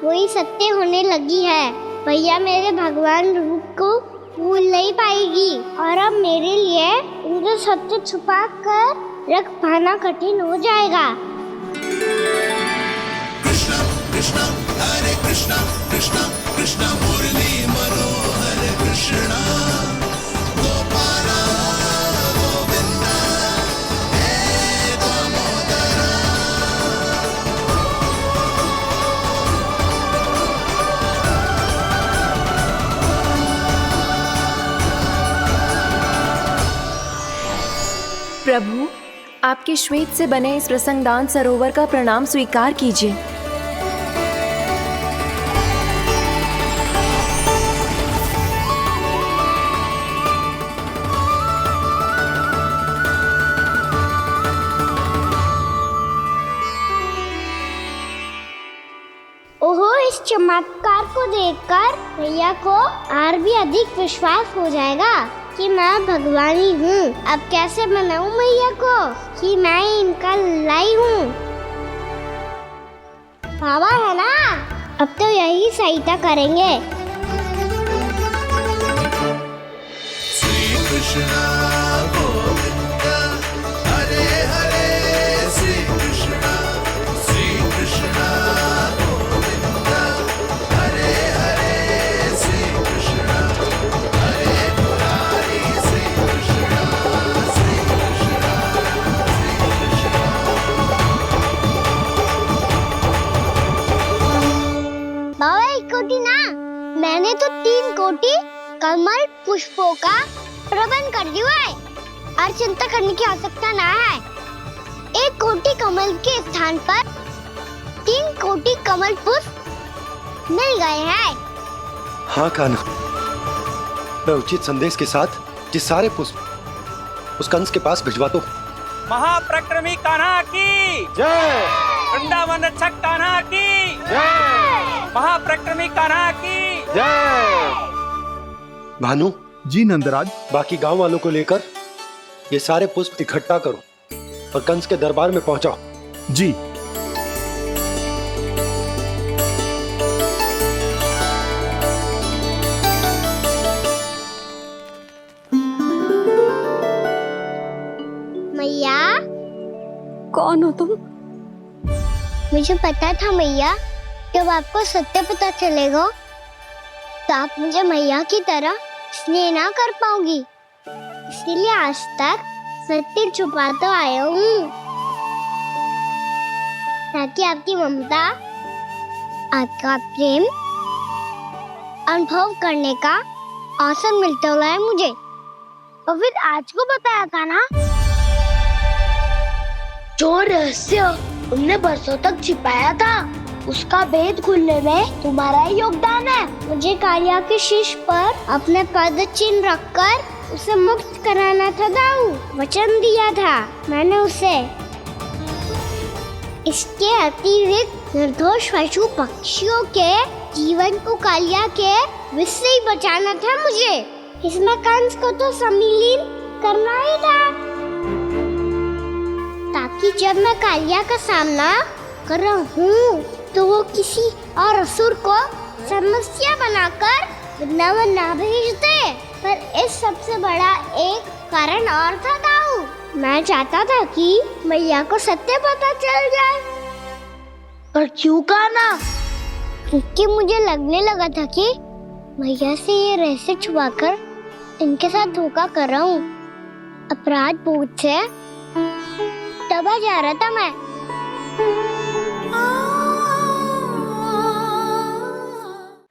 वही सत्य होने लगी है। भैया मेरे भगवान रूप को भूल नहीं पाएगी और अब मेरे लिए उनका सत्य छुपा कर रख पाना कठिन हो जाएगा। कृष्णा कृष्णा हरे कृष्णा कृष्णा कृष्णा मुरली मनोहर कृष्णा गोपाला गोविंदा हे दामोदरा। प्रभु, आपके श्वेत से बने इस प्रसंगदान सरोवर का प्रणाम स्वीकार कीजिए। ओहो, इस चमत्कार को देखकर भैया को और भी अधिक विश्वास हो जाएगा कि मैं भगवानी हूँ। अब कैसे मनाऊं मैया को कि मैं इनका लाई हूँ। बाबा है ना, अब तो यही सहायता करेंगे। श्री कृष्णा गोविंदा हरे हरे श्री कृष्णा गोविंदा हरे हरे श्री कृष्णा हरे मुरारी श्री कृष्णा बाबा एक कोटी ना, मैंने तो 3 कोटी कमल पुष्पों का प्रबंध कर दिया है और चिंता करने की आवश्यकता ना है। 1 कोटी कमल के स्थान पर 3 कोटी कमल पुष्प मिल गए हैं। हाँ कान्हा, मैं उचित संदेश के साथ ये सारे पुष्प उस कंस के पास भिजवा दो। महाप्रक्रमी कान्हा की जय। वृंदावन रक्षक कान्हा की जय। महाप्रक्रमी कान्हा की जय। भानु जी नंदराज, बाकी गांव वालों को लेकर ये सारे पुष्प इकट्ठा करो और कंस के दरबार में पहुंचाओ। जी। मैया, कौन हो तुम? मुझे पता था मैया, जब आपको सत्य पता चलेगा तो आप मुझे मैया की तरह स्नेह ना कर पाओगी। इसीलिए आज तक सत्य छुपाता आया हूँ ताकि आपकी ममता, आपका प्रेम अनुभव करने का अवसर मिलता हुआ है मुझे। और फिर आज को बताया था ना, जो रहस्य तुमने बरसों तक छिपाया था उसका भेद खुलने में तुम्हारा ही योगदान है। मुझे कालिया के शीश पर अपने पद चिन्ह रखकर उसे मुक्त कराना था दाऊ, वचन दिया था मैंने उसे। इसके अतिरिक्त निर्दोष पशु पक्षियों के जीवन को कालिया के विष से ही बचाना था मुझे। इसमें कंस को तो सम्मिलित करना ही था ताकि जब मैं कालिया का सामना कर रहा हूँ तो वो किसी और असुर को समस्या बनाकर वृंदावन ना भेज दे। पर इस सबसे बड़ा एक कारण और था दाऊ, मैं चाहता था कि मैया को सत्य पता चल जाए। पर क्यों कहा ना? क्योंकि मुझे लगने लगा था कि मैया से ये रहस्य छुपाकर इनके साथ धोखा कर रहा हूँ। अपराध बोध से दबा जा रहा था मैं।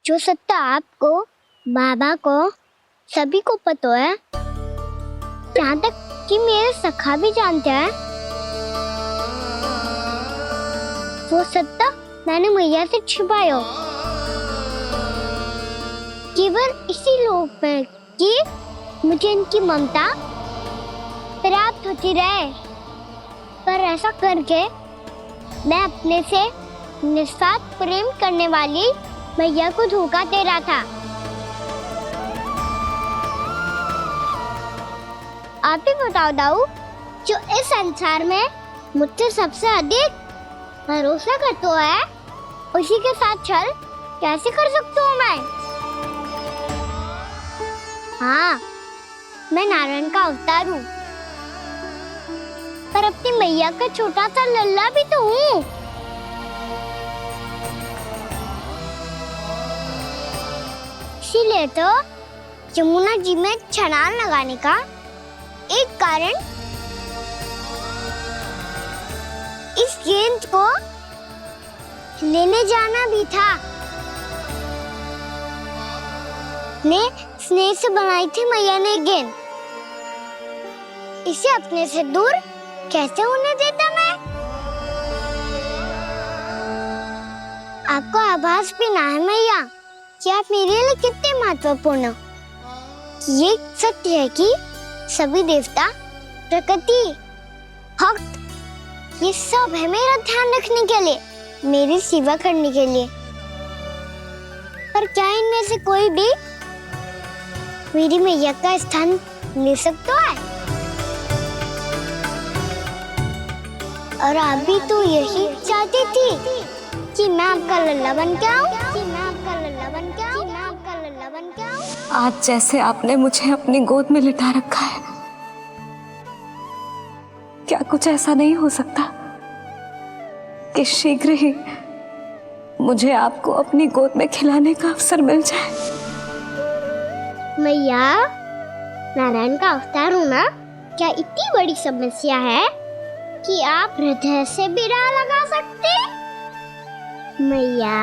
जो सत्य आपको, बाबा को, सभी को पता है, यहाँ तक कि मेरे सखा भी जानते हैं, वो सत्य मैंने मैया से छिपाया। केवल इसी लोक में कि मुझे इनकी ममता प्राप्त होती रहे। पर ऐसा करके मैं अपने से निस्वार्थ प्रेम करने वाली मैया को धोखा दे रहा था। आप ही बताओ दाऊ, जो इस संसार में मुझसे सबसे अधिक भरोसा करता है, उसी के साथ छल कैसे कर सकता हूँ मैं? हाँ, मैं नारायण का अवतार हूँ, पर अपनी मैया का छोटा सा लल्ला भी तो हूँ। इसीलिए तो यमुना जी में छलांग लगाने का एक कारण इस गेंद को लेने जाना भी था। ने स्नेह से बनाई थी मैया ने गेंद, इसे अपने से दूर कैसे होने देता मैं? आपको आभास भी ना है मैया कि आप मेरे लिए कितने महत्वपूर्ण हो। ये सत्य है कि सभी देवता, प्रकृति, भक्त, ये सब है मेरा ध्यान रखने के लिए, मेरी सेवा करने के लिए। पर क्या इनमें से कोई भी मेरी मैया का स्थान ले सकता है? और आप भी तो यही चाहती थी कि मैं आपका लल्ला बन के आऊं, कि मैं आपका लल्ला बन के आऊं, कि मैं आपका लल्ला बन के आऊं। आज जैसे आपने मुझे अपनी गोद में लिटा रखा है, क्या कुछ ऐसा नहीं हो सकता कि शीघ्र ही मुझे आपको अपनी गोद में खिलाने का अवसर मिल जाए? मैया, नारायण का अवतार होना क्या इतनी बड़ी समस्या है कि आप हृदय से भी राह लगा सकते? मैया,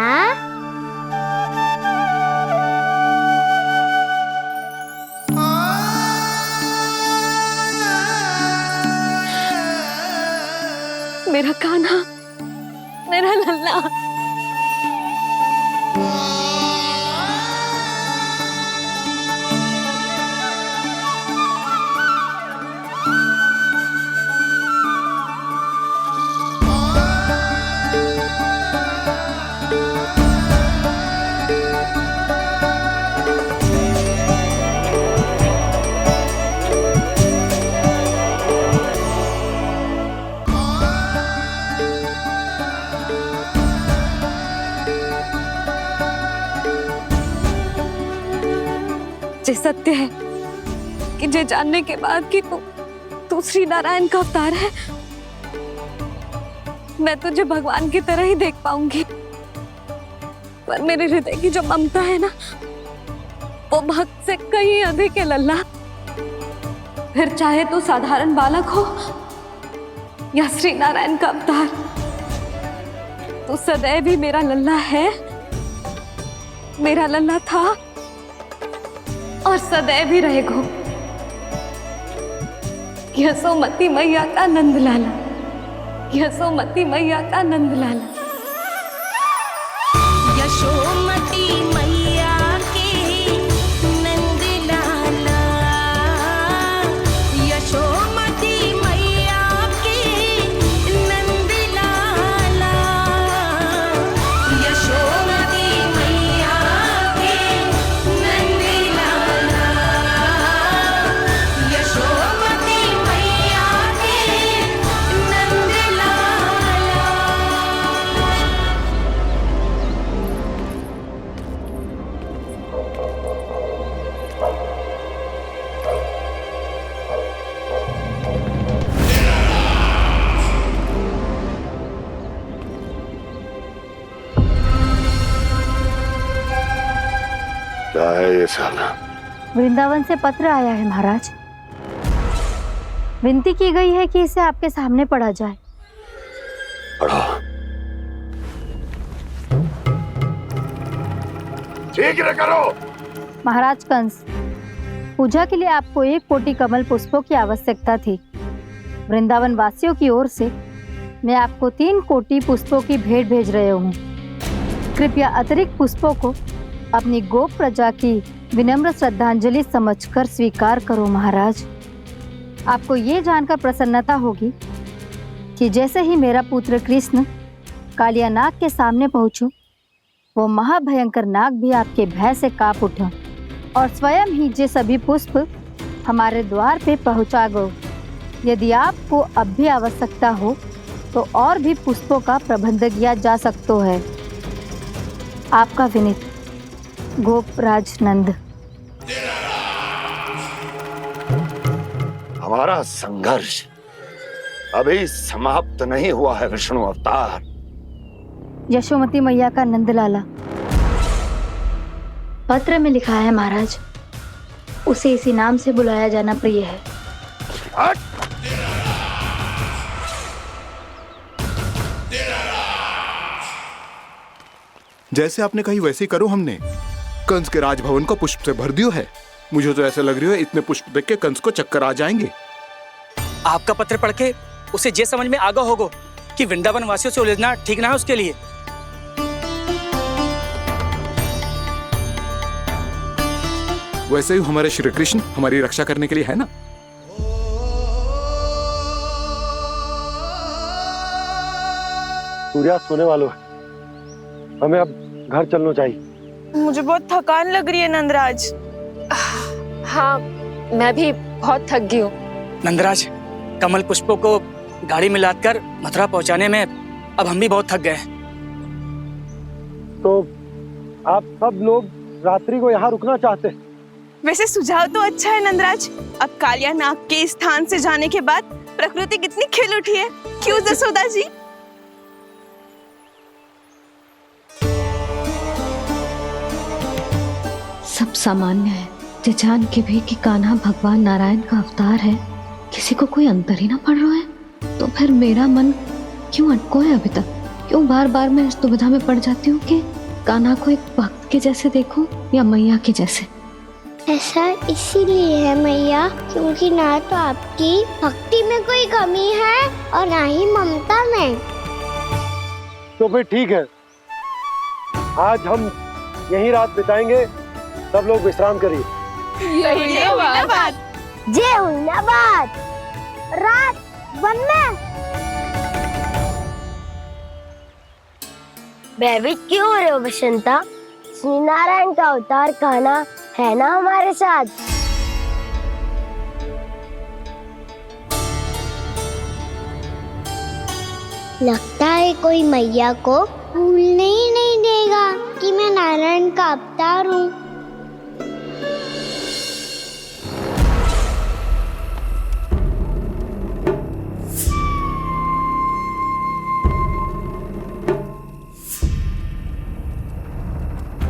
मेरा कान्हा, मेरा लल्ला। ये सत्य है कि ये जानने के बाद कि तू श्री नारायण का अवतार है, मैं तुझे भगवान की तरह ही देख पाऊंगी। पर मेरे हृदय की जो ममता है ना, वो भक्त से कहीं अधिक है लल्ला। फिर चाहे तू साधारण बालक हो या श्री नारायण का अवतार, तू सदैव ही मेरा लल्ला है, मेरा लल्ला था और सदैव ही रहेगा। यशोमती मैया का नंद लाला, यशोमती मैया का नंद लाला। यशोमती मैया के नंद लाला, यशोमती मैया के नंद लाला, यशोमती मैया के नंद लाला, यशोमती मैया के नंद लाला। क्या है ये साला? वृंदावन से पत्र आया है महाराज। विनती की गई है कि इसे आपके सामने पढ़ा जाए। पढ़ो। शीघ्र करो। महाराज कंस, पूजा के लिए आपको 1 कोटि कमल पुष्पों की आवश्यकता थी। वृंदावन वासियों की ओर से मैं आपको 3 कोटि पुष्पों की भेंट भेज रहे हूँ। कृपया अतिरिक्त पुष्पों को अपनी गोप प्रजा की विनम्र श्रद्धांजलि समझकर स्वीकार करो महाराज। आपको ये जानकर प्रसन्नता होगी कि जैसे ही मेरा पुत्र कृष्ण कालिया नाग के सामने पहुंचो, वो महाभयंकर नाग भी आपके भय से कांप उठा और स्वयं ही जे सभी पुष्प हमारे द्वार पे पहुंचा गो। यदि आपको अब भी आवश्यकता हो तो और भी पुष्पों का प्रबंध किया जा सकता है। आपका विनीत गोपराज नंद। हमारा संघर्ष अभी समाप्त नहीं हुआ है विष्णु अवतार। यशोमती मैया का नंदलाला। पत्र में लिखा है महाराज, उसे इसी नाम से बुलाया जाना प्रिय है। जैसे आपने कही वैसे ही करो। हमने कंस के राजभवन को पुष्प से भर दियो है। मुझे तो ऐसे लग रही है इतने पुष्प देख के कंस को चक्कर आ जाएंगे। आपका पत्र पढ़ के उसे ये समझ में आगा होगा कि वृंदावन वासियों से उलझना ठीक ना है उसके लिए। वैसे ही हमारे श्री कृष्ण हमारी रक्षा करने के लिए है ना। सूर्यास्त होने वाला है, हमें अब घर चलना चाहिए। मुझे बहुत थकान लग रही है नंदराज। हाँ, मैं भी बहुत थक गई हूँ। नंदराज, कमल पुष्पों को गाड़ी में लादकर मथुरा पहुंचाने में अब हम भी बहुत थक गए। तो आप सब लोग रात्रि को यहाँ रुकना चाहते हैं? वैसे सुझाव तो अच्छा है नंदराज। अब कालिया नाग के स्थान से जाने के बाद प्रकृति कितनी खिल उठी है, क्यों जसोदा जी? सब सामान्य है, ये जान के भी कि कान्हा भगवान नारायण का अवतार है, किसी को कोई अंतर ही ना पड़ रहा है। तो फिर मेरा मन क्यों अटको है अभी तक? क्यों बार बार मैं इस दुविधा में पड़ जाती हूँ कि कान्हा को एक भक्त के जैसे देखूं या मैया के जैसे? ऐसा इसीलिए है मैया क्योंकि ना तो आपकी भक्ति में कोई कमी है और ना ही ममता में। तो फिर ठीक है, आज हम यहीं रात बिताएंगे। सब लोग विश्राम करिए। जय हुइनाबाद। जय हुइनाबाद। रात वन में भयभीत क्यों हो रहे हो बसंता? श्री नारायण का अवतार कान्हा है ना हमारे साथ। लगता है कोई मैया को भूलने ही नहीं देगा कि मैं नारायण का अवतार हूँ।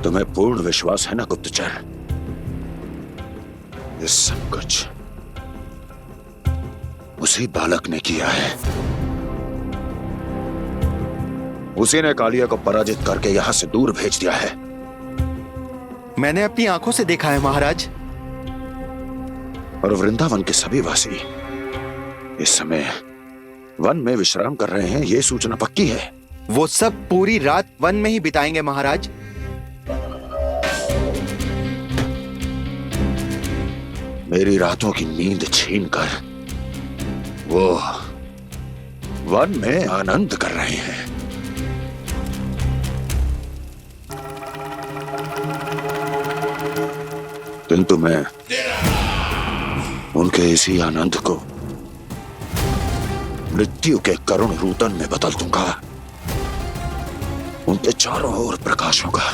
तुम्हें पूर्ण विश्वास है ना गुप्तचर? ये सब कुछ उसी बालक ने किया है। उसी ने कालिया को पराजित करके यहां से दूर भेज दिया है। मैंने अपनी आंखों से देखा है महाराज। और वृंदावन के सभी वासी इस समय वन में विश्राम कर रहे हैं, ये सूचना पक्की है। वो सब पूरी रात वन में ही बिताएंगे महाराज। मेरी रातों की नींद छीनकर वो वन में आनंद कर रहे हैं। किंतु मैं उनके इसी आनंद को मृत्यु के करुण रूतन में बदल दूंगा। उनके चारों ओर प्रकाश होगा,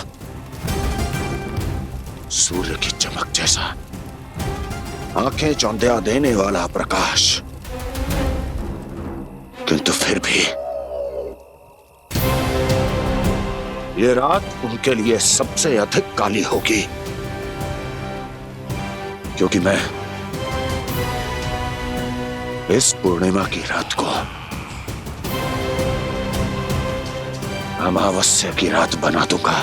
सूर्य की चमक जैसा, आंखें चौंधिया देने वाला प्रकाश। किंतु फिर भी ये रात उनके लिए सबसे अधिक काली होगी, क्योंकि मैं इस पूर्णिमा की रात को अमावस्या की रात बना दूंगा।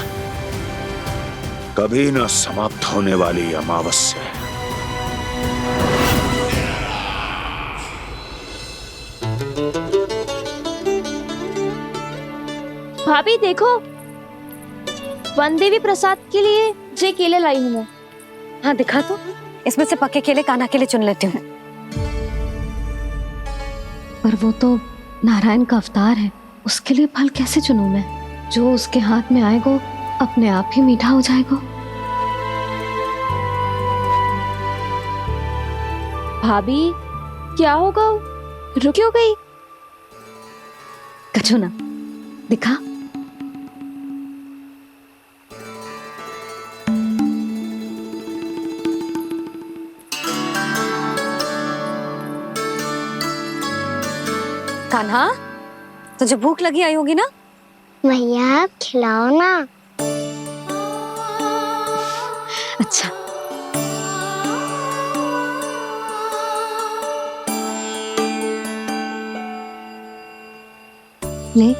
कभी न समाप्त होने वाली अमावस्या। भाभी देखो, वन देवी प्रसाद के लिए जे केले लाई हूँ मैं। हाँ दिखा तो, इसमें से पक्के केले कान्हा के लिए चुन लेती हूँ। पर वो तो नारायण का अवतार है, उसके लिए फल कैसे चुनूं मैं? जो उसके हाथ में आएगा अपने आप ही मीठा हो जाएगा। भाभी क्या होगा? रुक क्यों गई? कछु ना, दिखा। कान्हा, तुझे भूख लगी आई होगी ना? भैया आप खिलाओ ना। अच्छा। ले।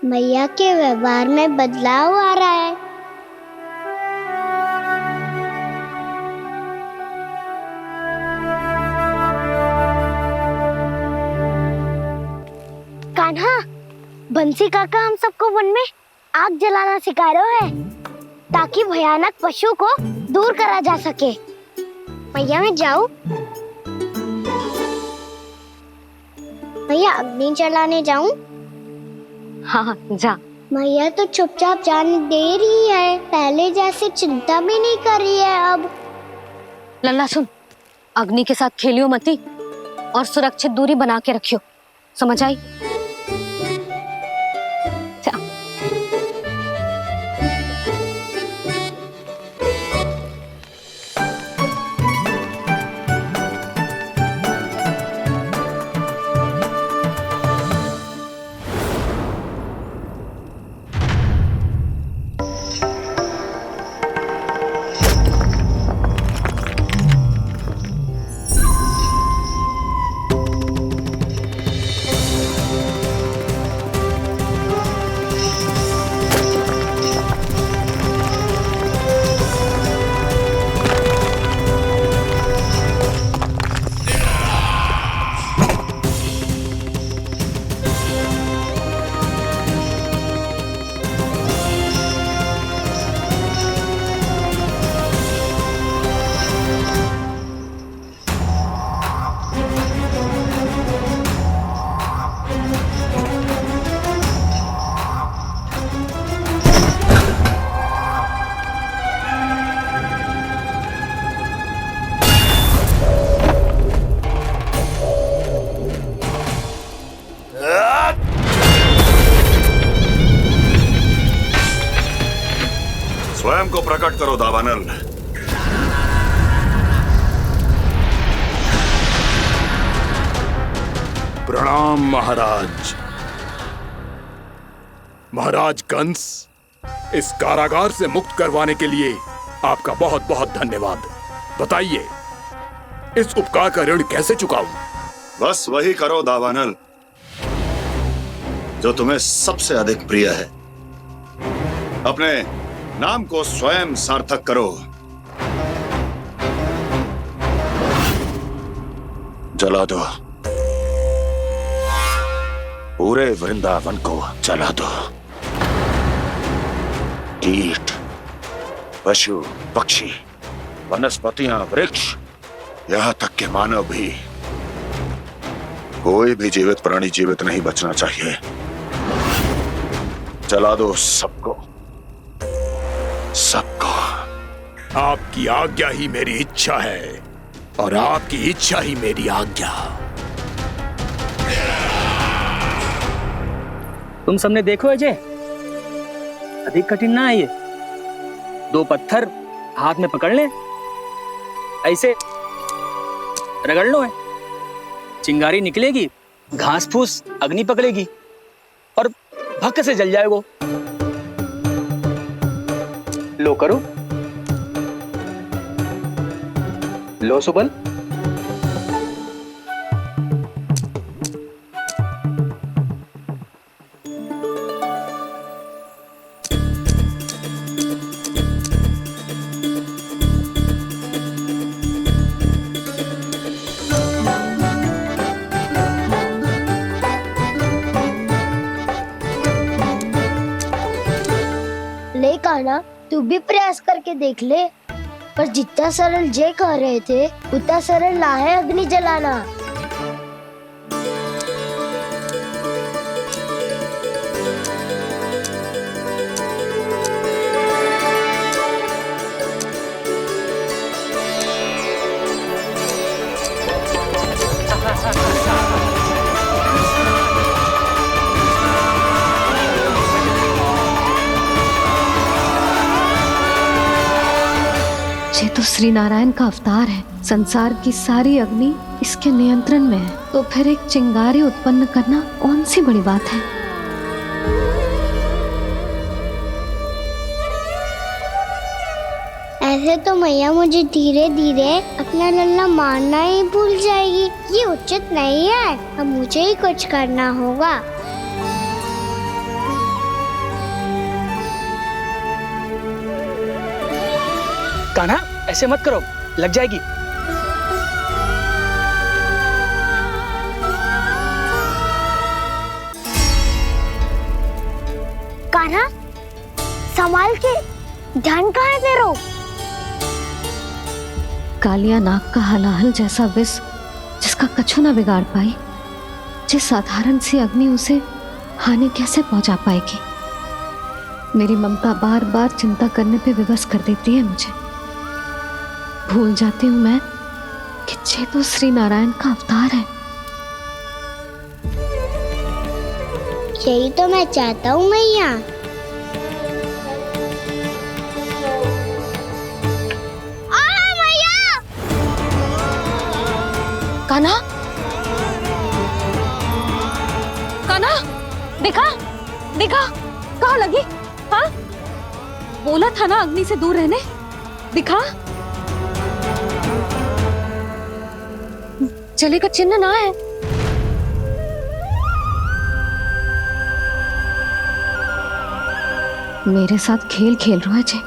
भैया के व्यवहार में बदलाव आ रहा है। कान्हा, बंसी काका हम सबको वन में आग जलाना सिखा रहे हैं ताकि भयानक पशु को दूर करा जा सके। भैया मैं जाऊं? भैया अग्नि जलाने जाऊं? हाँ जा। भैया तो चुपचाप जाने दे रही है, पहले जैसे चिंता भी नहीं कर रही है अब। लल्ला सुन, अग्नि के साथ खेलियो मती और सुरक्षित दूरी बना के रखियो, समझ आई? स्वयं को प्रकट करो दावानल। प्रणाम महाराज। महाराज कंस, इस कारागार से मुक्त करवाने के लिए आपका बहुत बहुत धन्यवाद। बताइए, इस उपकार का ऋण कैसे चुकाऊं? बस वही करो दावानल जो तुम्हें सबसे अधिक प्रिय है। अपने नाम को स्वयं सार्थक करो। जला दो, पूरे वृंदावन को जला दो। कीट, पशु, पक्षी, वनस्पतियां, वृक्ष, यहां तक के मानव भी, कोई भी जीवित प्राणी जीवित नहीं बचना चाहिए। जला दो सबको, सबको। आपकी आज्ञा ही मेरी इच्छा है और आपकी इच्छा ही मेरी आज्ञा। तुम सबने देखो अजय, अधिक कठिन ना है ये। 2 पत्थर हाथ में पकड़ ले, ऐसे रगड़ लो है, चिंगारी निकलेगी, घास फूस अग्नि पकड़ेगी और भक्क से जल जाएगा। लो करो, लो सुबल। ले कान्हा, तू भी प्रयास करके देख ले। पर जितना सरल जे कह रहे थे उतना सरल ना है अग्नि जलाना। ये तो श्री नारायण का अवतार है। संसार की सारी अग्नि इसके नियंत्रण में है, तो फिर एक चिंगारी उत्पन्न करना कौन सी बड़ी बात है। ऐसे तो मैया मुझे धीरे धीरे अपना लल्ला मारना ही भूल जाएगी। ये उचित नहीं है। अब मुझे ही कुछ करना होगा। कान्हा, ऐसे मत करो, लग जाएगी। कान्हा, संभाल के, ध्यान कहाँ है तेरा? कालिया नाग का हलाहल जैसा विष जिसका कछु ना बिगाड़ पाई, जिस साधारण सी अग्नि उसे हानि कैसे पहुंचा पाएगी। मेरी ममता बार बार चिंता करने पे विवश कर देती है मुझे। भूल जाती हूँ मैं कि ये तो श्री नारायण का अवतार है। यही तो मैं चाहता हूँ मैया। कान्हा, कान्हा, दिखा, दिखा, कहाँ लगी? हाँ, बोला था ना अग्नि से दूर रहने। दिखा, जले का चिन्ह ना है। मेरे साथ खेल खेल रहा है जे।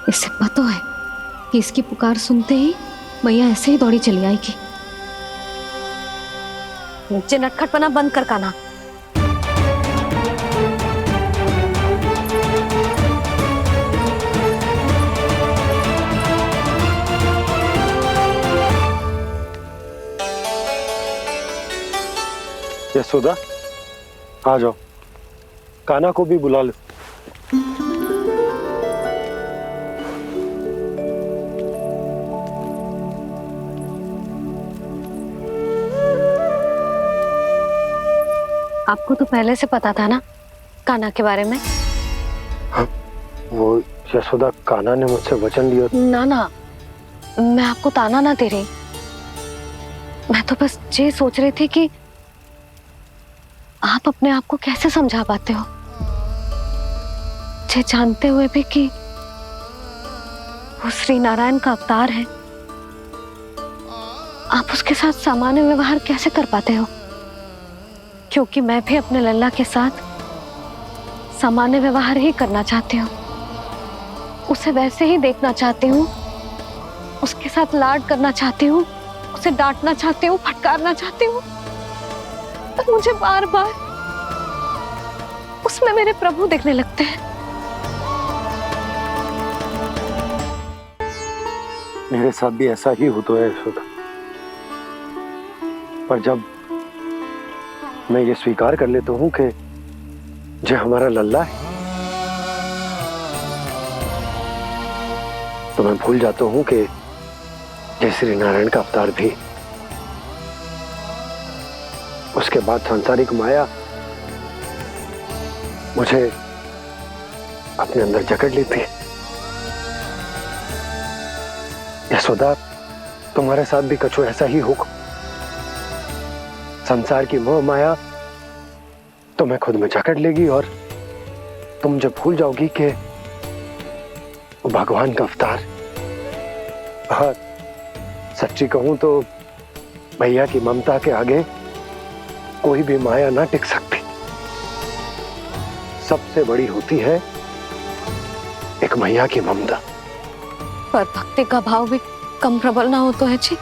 इससे पता है कि इसकी पुकार सुनते ही मैया ऐसे ही दौड़ी चली आएगी। मुझे नटखटपना बंद कर कान्हा। यशोदा, आ जाओ, कान्हा को भी बुला लो। आपको तो पहले से पता था ना कान्हा के बारे में? हाँ, वो यशोदा, कान्हा ने मुझसे वचन लिया। ना ना, मैं आपको ताना ना दे रही। मैं तो बस ये सोच रही थी कि आप अपने आप को कैसे समझा पाते हो, ये जानते हुए भी कि वो श्री नारायण का अवतार है। आप उसके साथ सामान्य व्यवहार कैसे कर पाते हो? क्योंकि मैं भी अपने लल्ला के साथ सामान्य व्यवहार ही करना चाहती हूँ। उसे वैसे ही देखना चाहती हूँ, उसके साथ लाड करना चाहती हूँ, उसे डांटना चाहती हूँ, फटकारना चाहती हूँ। पर मुझे बार बार उसमें मेरे प्रभु दिखने लगते हैं। मेरे साथ भी ऐसा ही होता है यशोदा। पर जब मैं ये स्वीकार कर लेता हूँ कि जो हमारा लल्ला है, तो मैं भूल जाता हूँ कि जय श्री नारायण का अवतार भी। उसके बाद सांसारिक माया मुझे अपने अंदर जकड़ लेती है। यशोदा, तुम्हारे साथ भी कछु ऐसा ही होगा। संसार की मोह माया तुम्हें खुद में जकड़ लेगी और तुम जब भूल जाओगी कि वो भगवान का अवतार। और सच्ची कहूं तो भैया की ममता के आगे कोई भी माया ना टिक सकती। सबसे बड़ी होती है एक मैया की ममता। पर भक्ति का भाव भी कम प्रबल ना हो तो है जी।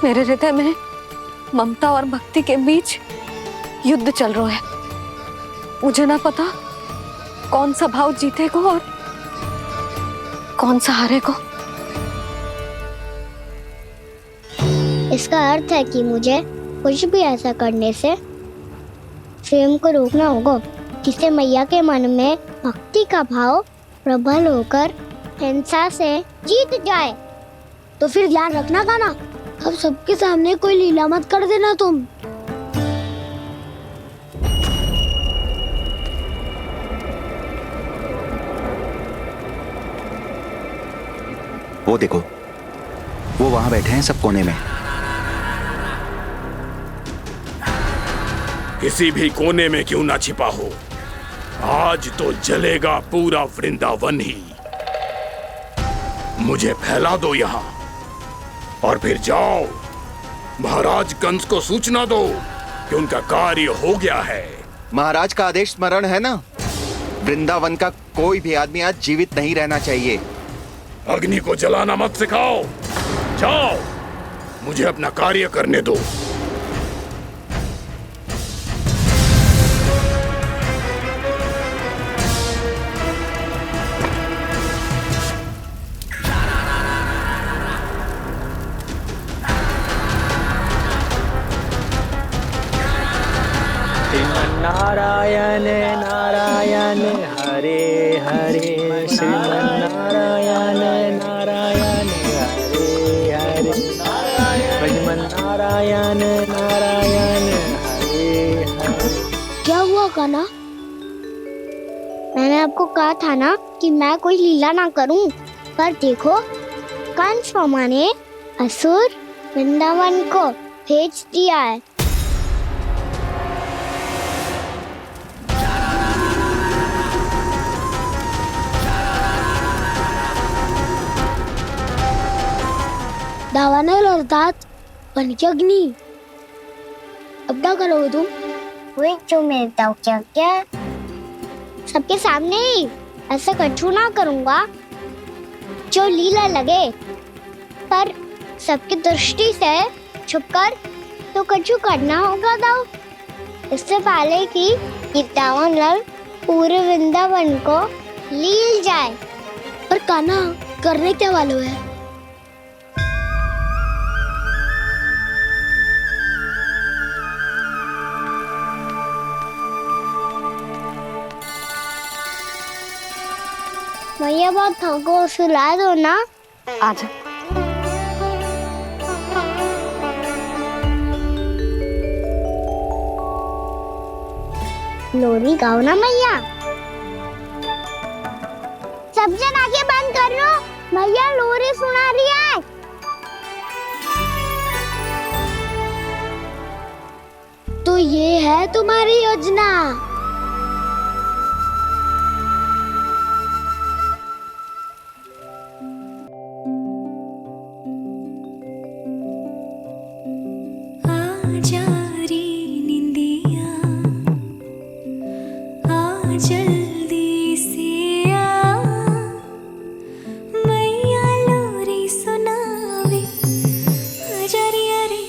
मेरे हृदय में ममता और भक्ति के बीच युद्ध चल रहा है। मुझे ना पता कौन सा भाव जीतेगा और कौन सा हारेगा। इसका अर्थ है कि मुझे कुछ भी ऐसा करने से स्वयं को रोकना होगा जिससे मैया के मन में भक्ति का भाव प्रबल होकर हिंसा से जीत जाए। तो फिर ध्यान रखना गाना, अब सबके सामने कोई लीला मत कर देना तुम। वो देखो, वो वहां बैठे हैं सब कोने में। किसी भी कोने में क्यों ना छिपा हो, आज तो जलेगा पूरा वृंदावन ही। मुझे फैला दो यहाँ और फिर जाओ महाराज कंस को सूचना दो कि उनका कार्य हो गया है। महाराज का आदेश स्मरण है ना, वृंदावन का कोई भी आदमी आज जीवित नहीं रहना चाहिए। अग्नि को जलाना मत सिखाओ, जाओ मुझे अपना कार्य करने दो। नारायण नारायण हरे हरे, श्रीमन्नारायण नारायण हरे हरे, भजमन नारायण नारायण हरे हरे। क्या हुआ कान्हा? मैंने आपको कहा था ना कि मैं कोई लीला ना करूं, पर देखो कंस मामा ने असुर वृंदावन को भेज दिया है। दावानल और दांत बन के अग्नि। अब क्या करोगे तुम? वही जो मैं बताऊं क्या क्या? सबके सामने ही ऐसा कछु ना करूंगा जो लीला लगे, पर सबकी दृष्टि से छुपकर तो कछु करना होगा दाव। इससे पहले कि दावानल पूरे वृंदावन को लील जाए। पर कान्हा करने क्या वालों है? मैया बहुत थको, सुला दो ना। आजा। लोरी गाओ ना मैया। सब जन आंखें बंद कर लो, मैया लोरी सुना रही है। तो ये है तुम्हारी योजना। जल्दी से आ, मैया लोरी सुनावे। अजरिया रे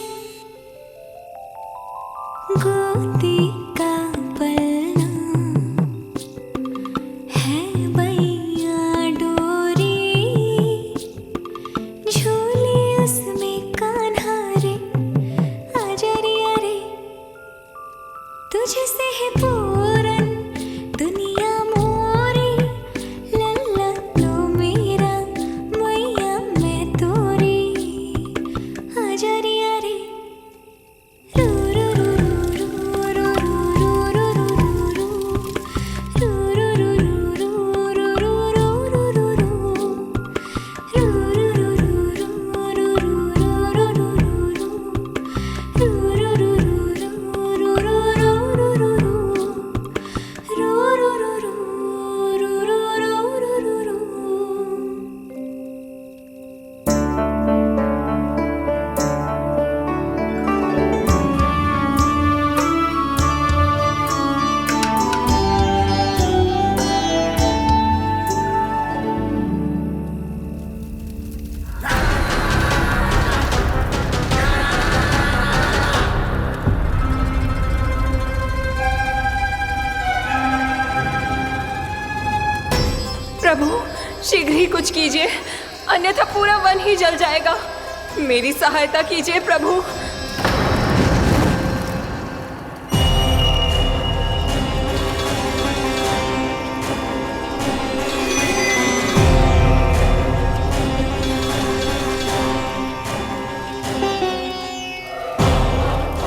गोदी का पलना है, मैया डोरी झूले उसमें कान्हा रे। अजरिया रे तुझसे है पूरन दुनिया मोरी, लल्ला लो मेरा मैया मैं तोरी। अजरिया रे रू रू रू रू रू रू रू रू रू रू रू रू। प्रभु शीघ्र ही कुछ कीजिए, अन्यथा पूरा वन ही जल जाएगा। मेरी सहायता कीजिए प्रभु।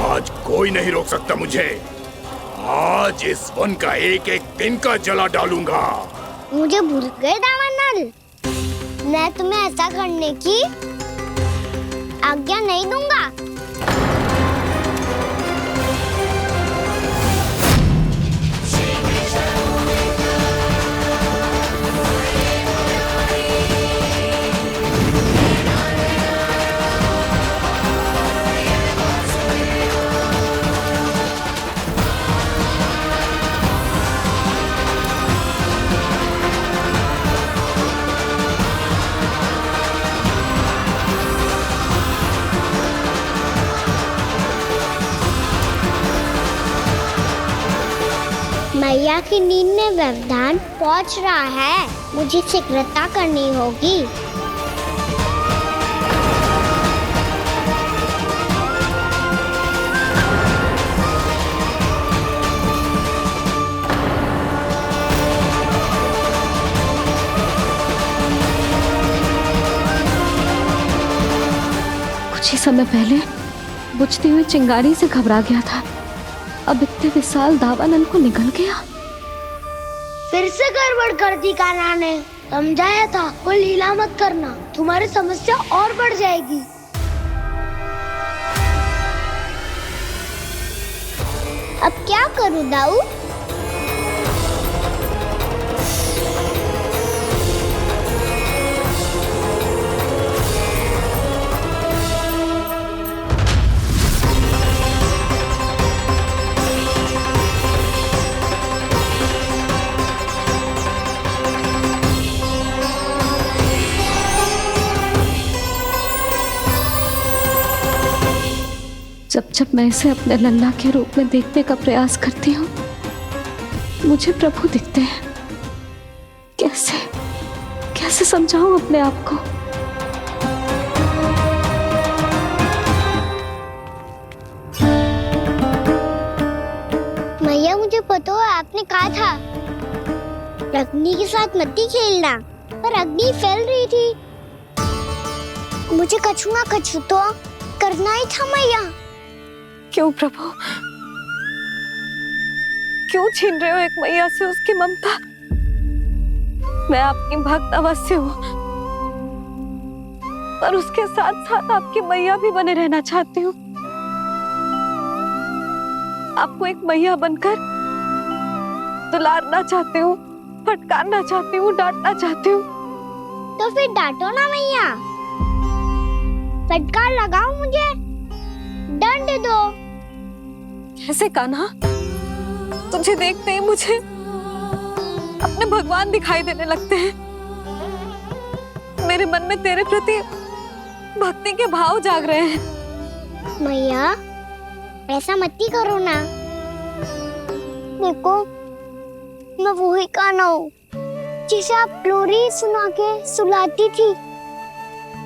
आज कोई नहीं रोक सकता मुझे। आज इस वन का एक एक दिन का जला डालूंगा। मुझे भूल गए दामनल, मैं तुम्हें ऐसा करने की आज्ञा नहीं दूंगा। मैया की नींद में व्यवधान पहुंच रहा है, मुझे शीघ्रता करनी होगी। कुछ ही समय पहले बुझती हुई चिंगारी से घबरा गया था, अब इतने विशाल दावानल को निगल गया। फिर से गड़बड़ कर दी कान्हा ने। समझाया था कोई लीला मत करना, तुम्हारी समस्या और बढ़ जाएगी। अब क्या करूं दाऊ? जब जब मैं इसे अपने लल्ला के रूप में देखने का प्रयास करती हूँ, मुझे प्रभु दिखते हैं। कैसे कैसे समझाऊं अपने आप को? मैया मुझे पता है आपने कहा था अग्नि के साथ मत ही खेलना, पर अग्नि फैल रही थी। मुझे कछु ना कछु तो करना ही था मैया। क्यों प्रभु, क्यों छीन रहे हो एक मैया से उसकी ममता? मैं आपकी भक्त अवश्य हूँ, पर उसके साथ साथ आपकी मैया भी बने रहना चाहती हूँ। आपको एक मैया बनकर दुलारना चाहती हूँ, फटकारना चाहती हूँ, डांटना चाहती हूँ। तो फिर डांटो ना मैया, फटकार लगाओ, मुझे दंड दो। कैसे कान्हा? तुझे देखते ही मुझे अपने भगवान दिखाई देने लगते हैं। मेरे मन में तेरे प्रति भक्ति के भाव जाग रहे हैं। मैया ऐसा मत ही करो ना। देखो मैं वही कान्हा हूँ जिसे आप लोरी सुना के सुलाती थी।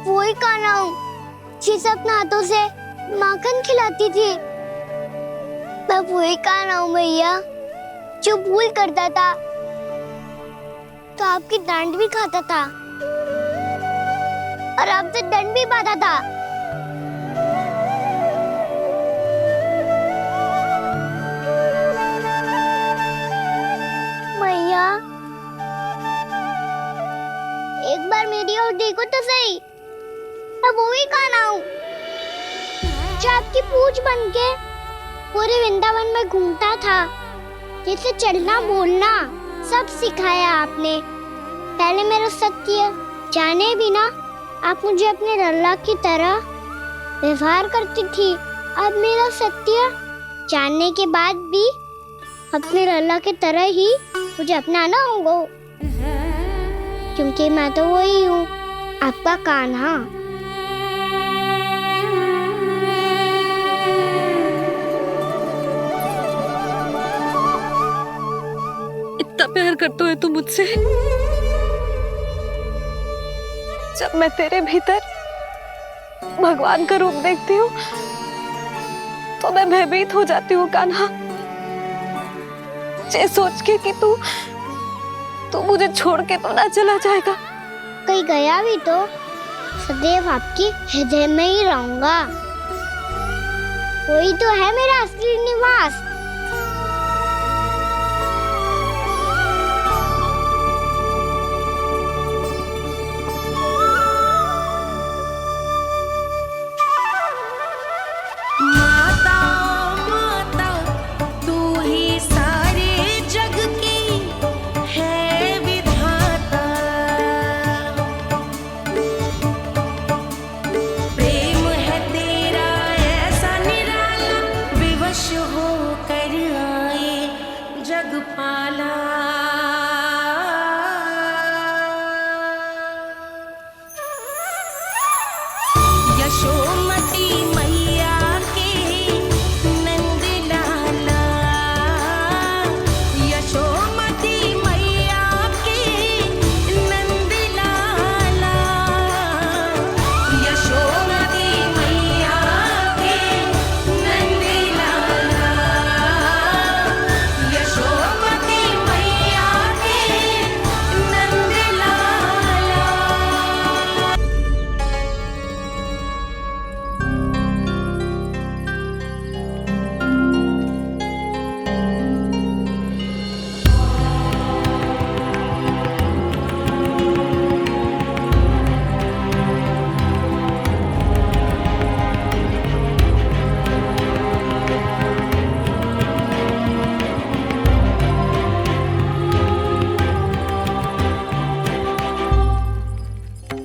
वही कान्हा हूँ जिसे अपने हाथों से माखन खिलाती थी। मैं वही कान्हा हूँ मैया जो भूल करता था तो आपकी डांट भी खाता था और आपसे दंड भी पाता था। मैया एक बार मेरी ओर देखो तो सही। मैं वही कान्हा हूँ जो आपकी पूछ बनके पूरे वृंदावन में घूमता था, जिसे चलना बोलना सब सिखाया आपने। पहले मेरा सत्य जाने बिना आप मुझे अपने लल्ला की तरह व्यवहार करती थी। अब मेरा सत्य जानने के बाद भी अपने लल्ला की तरह ही मुझे अपनाना होगा, क्योंकि मैं तो वही हूँ, आपका कान्हा। इतना प्यार करते हो तुम मुझसे, जब मैं तेरे भीतर भगवान का रूप देखती हूँ तो मैं भयभीत हो जाती हूँ कान्हा, ये सोच के कि तू मुझे छोड़ के तो ना चला जाएगा। कहीं गया भी तो सदैव आपकी हृदय में ही रहूंगा। वही तो है मेरा असली निवास।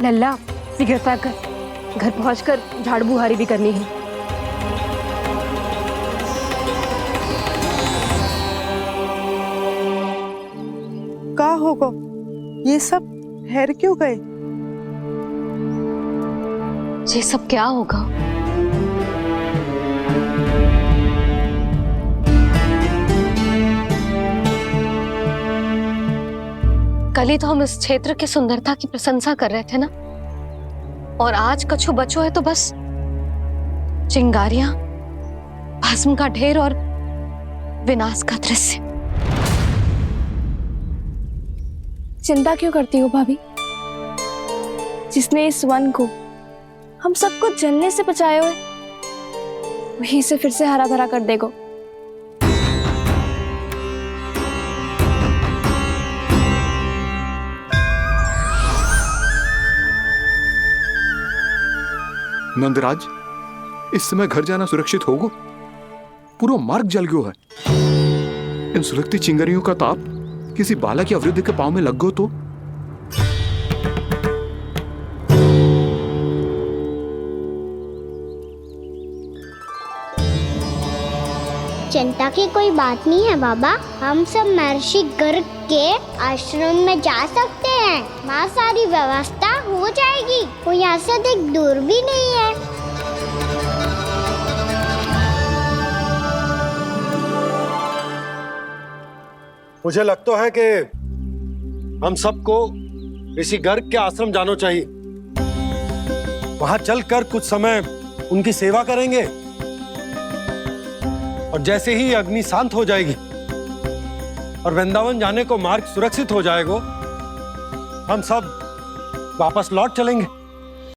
लल्ला शीघ्र पैक कर, घर पहुंचकर झाड़ बुहारी भी करनी है। का होगा? ये सब ठहर क्यों गए? ये सब क्या होगा? कल ही तो हम इस क्षेत्र की सुंदरता की प्रशंसा कर रहे थे ना, और आज कछु बचो है तो बस चिंगारियां, भस्म का ढेर और विनाश का दृश्य। चिंता क्यों करती हो भाभी? जिसने इस वन को हम सबको जलने से बचाए हुए, वहीं से फिर से हरा भरा कर देगा। नंदराज, इस समय घर जाना सुरक्षित होगा? पूरा मार्ग जल गयो है। इन सुलगती चिंगारियों का ताप किसी बालक या वृद्ध के पांव में लग गयो तो? चिंता की कोई बात नहीं है बाबा, हम सब महर्षि गर्ग के आश्रम में जा सकते हैं। वहाँ सारी व्यवस्था हो जाएगी, वो यहाँ से अधिक दूर भी नहीं है। मुझे लगता है कि हम सबको ऋषि गर्ग के आश्रम जाना चाहिए। वहां चलकर कुछ समय उनकी सेवा करेंगे और जैसे ही अग्नि शांत हो जाएगी और वृंदावन जाने को मार्ग सुरक्षित हो जाएगा, हम सब वापस लौट चलेंगे।